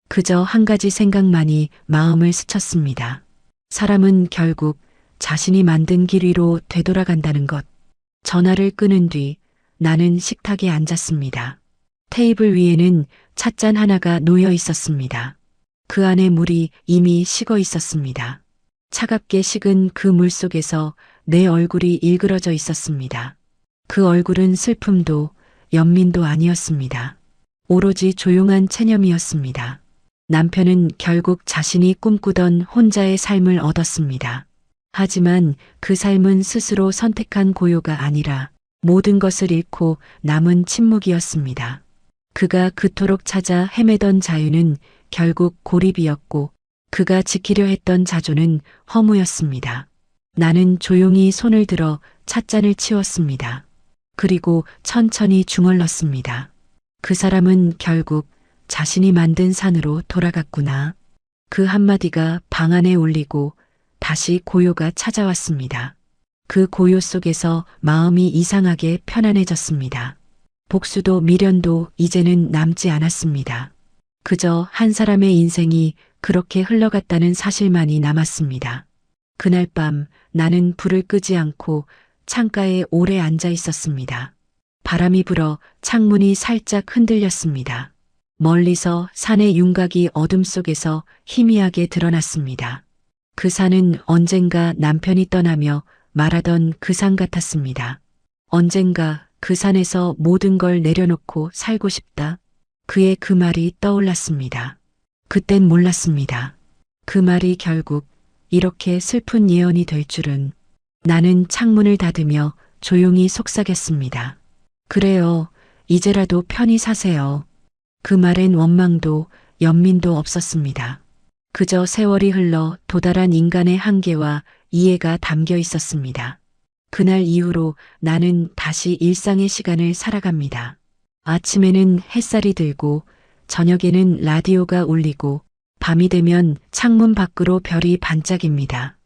그저 한 가지 생각만이 마음을 스쳤습니다. 사람은 결국 자신이 만든 길 위로 되돌아간다는 것. 전화를 끊은 뒤 나는 식탁에 앉았습니다. 테이블 위에는 찻잔 하나가 놓여 있었습니다. 그 안에 물이 이미 식어 있었습니다. 차갑게 식은 그 물 속에서 내 얼굴이 일그러져 있었습니다. 그 얼굴은 슬픔도 연민도 아니었습니다. 오로지 조용한 체념이었습니다. 남편은 결국 자신이 꿈꾸던 혼자의 삶을 얻었습니다. 하지만 그 삶은 스스로 선택한 고요가 아니라 모든 것을 잃고 남은 침묵이었습니다. 그가 그토록 찾아 헤매던 자유는 결국 고립이었고 그가 지키려 했던 자존은 허무였습니다. 나는 조용히 손을 들어 찻잔을 치웠습니다. 그리고 천천히 중얼렀습니다. 그 사람은 결국 자신이 만든 산으로 돌아갔구나. 그 한마디가 방 안에 울리고 다시 고요가 찾아왔습니다. 그 고요 속에서 마음이 이상하게 편안해졌습니다. 복수도 미련도 이제는 남지 않았습니다. 그저 한 사람의 인생이 그렇게 흘러갔다는 사실만이 남았습니다. 그날 밤 나는 불을 끄지 않고 창가에 오래 앉아 있었습니다. 바람이 불어 창문이 살짝 흔들렸습니다. 멀리서 산의 윤곽이 어둠 속에서 희미하게 드러났습니다. 그 산은 언젠가 남편이 떠나며 말하던 그 산 같았습니다. 언젠가 그 산에서 모든 걸 내려놓고 살고 싶다. 그의 그 말이 떠올랐습니다. 그땐 몰랐습니다. 그 말이 결국 이렇게 슬픈 예언이 될 줄은. 나는 창문을 닫으며 조용히 속삭였습니다. 그래요. 이제라도 편히 사세요. 그 말엔 원망도 연민도 없었습니다. 그저 세월이 흘러 도달한 인간의 한계와 이해가 담겨 있었습니다. 그날 이후로 나는 다시 일상의 시간을 살아갑니다. 아침에는 햇살이 들고 저녁에는 라디오가 울리고 밤이 되면 창문 밖으로 별이 반짝입니다.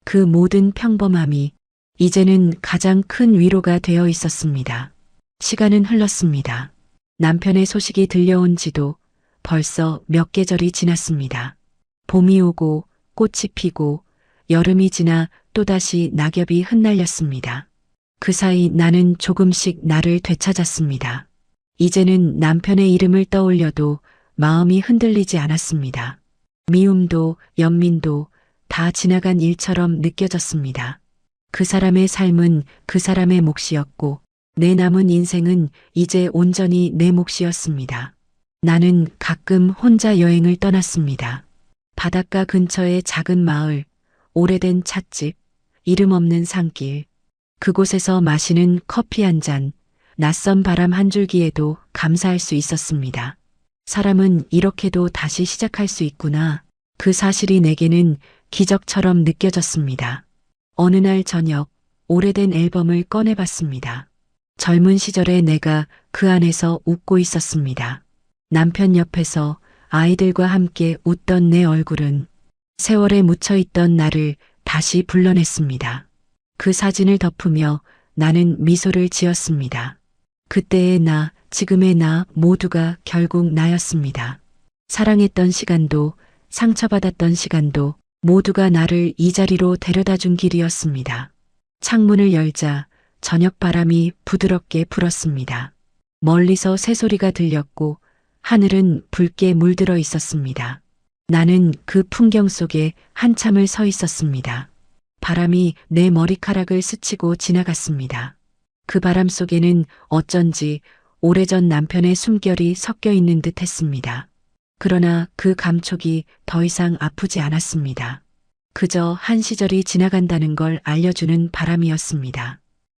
그 모든 평범함이 이제는 가장 큰 위로가 되어 있었습니다. 시간은 흘렀습니다. 남편의 소식이 들려온 지도 벌써 몇 계절이 지났습니다. 봄이 오고 꽃이 피고 여름이 지나 또다시 낙엽이 흩날렸습니다. 그 사이 나는 조금씩 나를 되찾았습니다. 이제는 남편의 이름을 떠올려도 마음이 흔들리지 않았습니다. 미움도 연민도 다 지나간 일처럼 느껴졌습니다. 그 사람의 삶은 그 사람의 몫이었고 내 남은 인생은 이제 온전히 내 몫이었습니다. 나는 가끔 혼자 여행을 떠났습니다. 바닷가 근처의 작은 마을, 오래된 찻집, 이름 없는 산길, 그곳에서 마시는 커피 한 잔, 낯선 바람 한 줄기에도 감사할 수 있었습니다. 사람은 이렇게도 다시 시작할 수 있구나. 그 사실이 내게는 기적처럼 느껴졌습니다. 어느 날 저녁, 오래된 앨범을 꺼내봤습니다. 젊은 시절의 내가 그 안에서 웃고 있었습니다. 남편 옆에서 아이들과 함께 웃던 내 얼굴은 세월에 묻혀있던 나를 다시 불러냈습니다. 그 사진을 덮으며 나는 미소를 지었습니다. 그때의 나, 지금의 나 모두가 결국 나였습니다. 사랑했던 시간도 상처받았던 시간도 모두가 나를 이 자리로 데려다준 길이었습니다. 창문을 열자 저녁 바람이 부드럽게 불었습니다. 멀리서 새소리가 들렸고 하늘은 붉게 물들어 있었습니다. 나는 그 풍경 속에 한참을 서 있었습니다. 바람이 내 머리카락을 스치고 지나갔습니다. 그 바람 속에는 어쩐지 오래전 남편의 숨결이 섞여 있는 듯 했습니다. 그러나 그 감촉이 더 이상 아프지 않았습니다. 그저 한 시절이 지나간다는 걸 알려주는 바람이었습니다.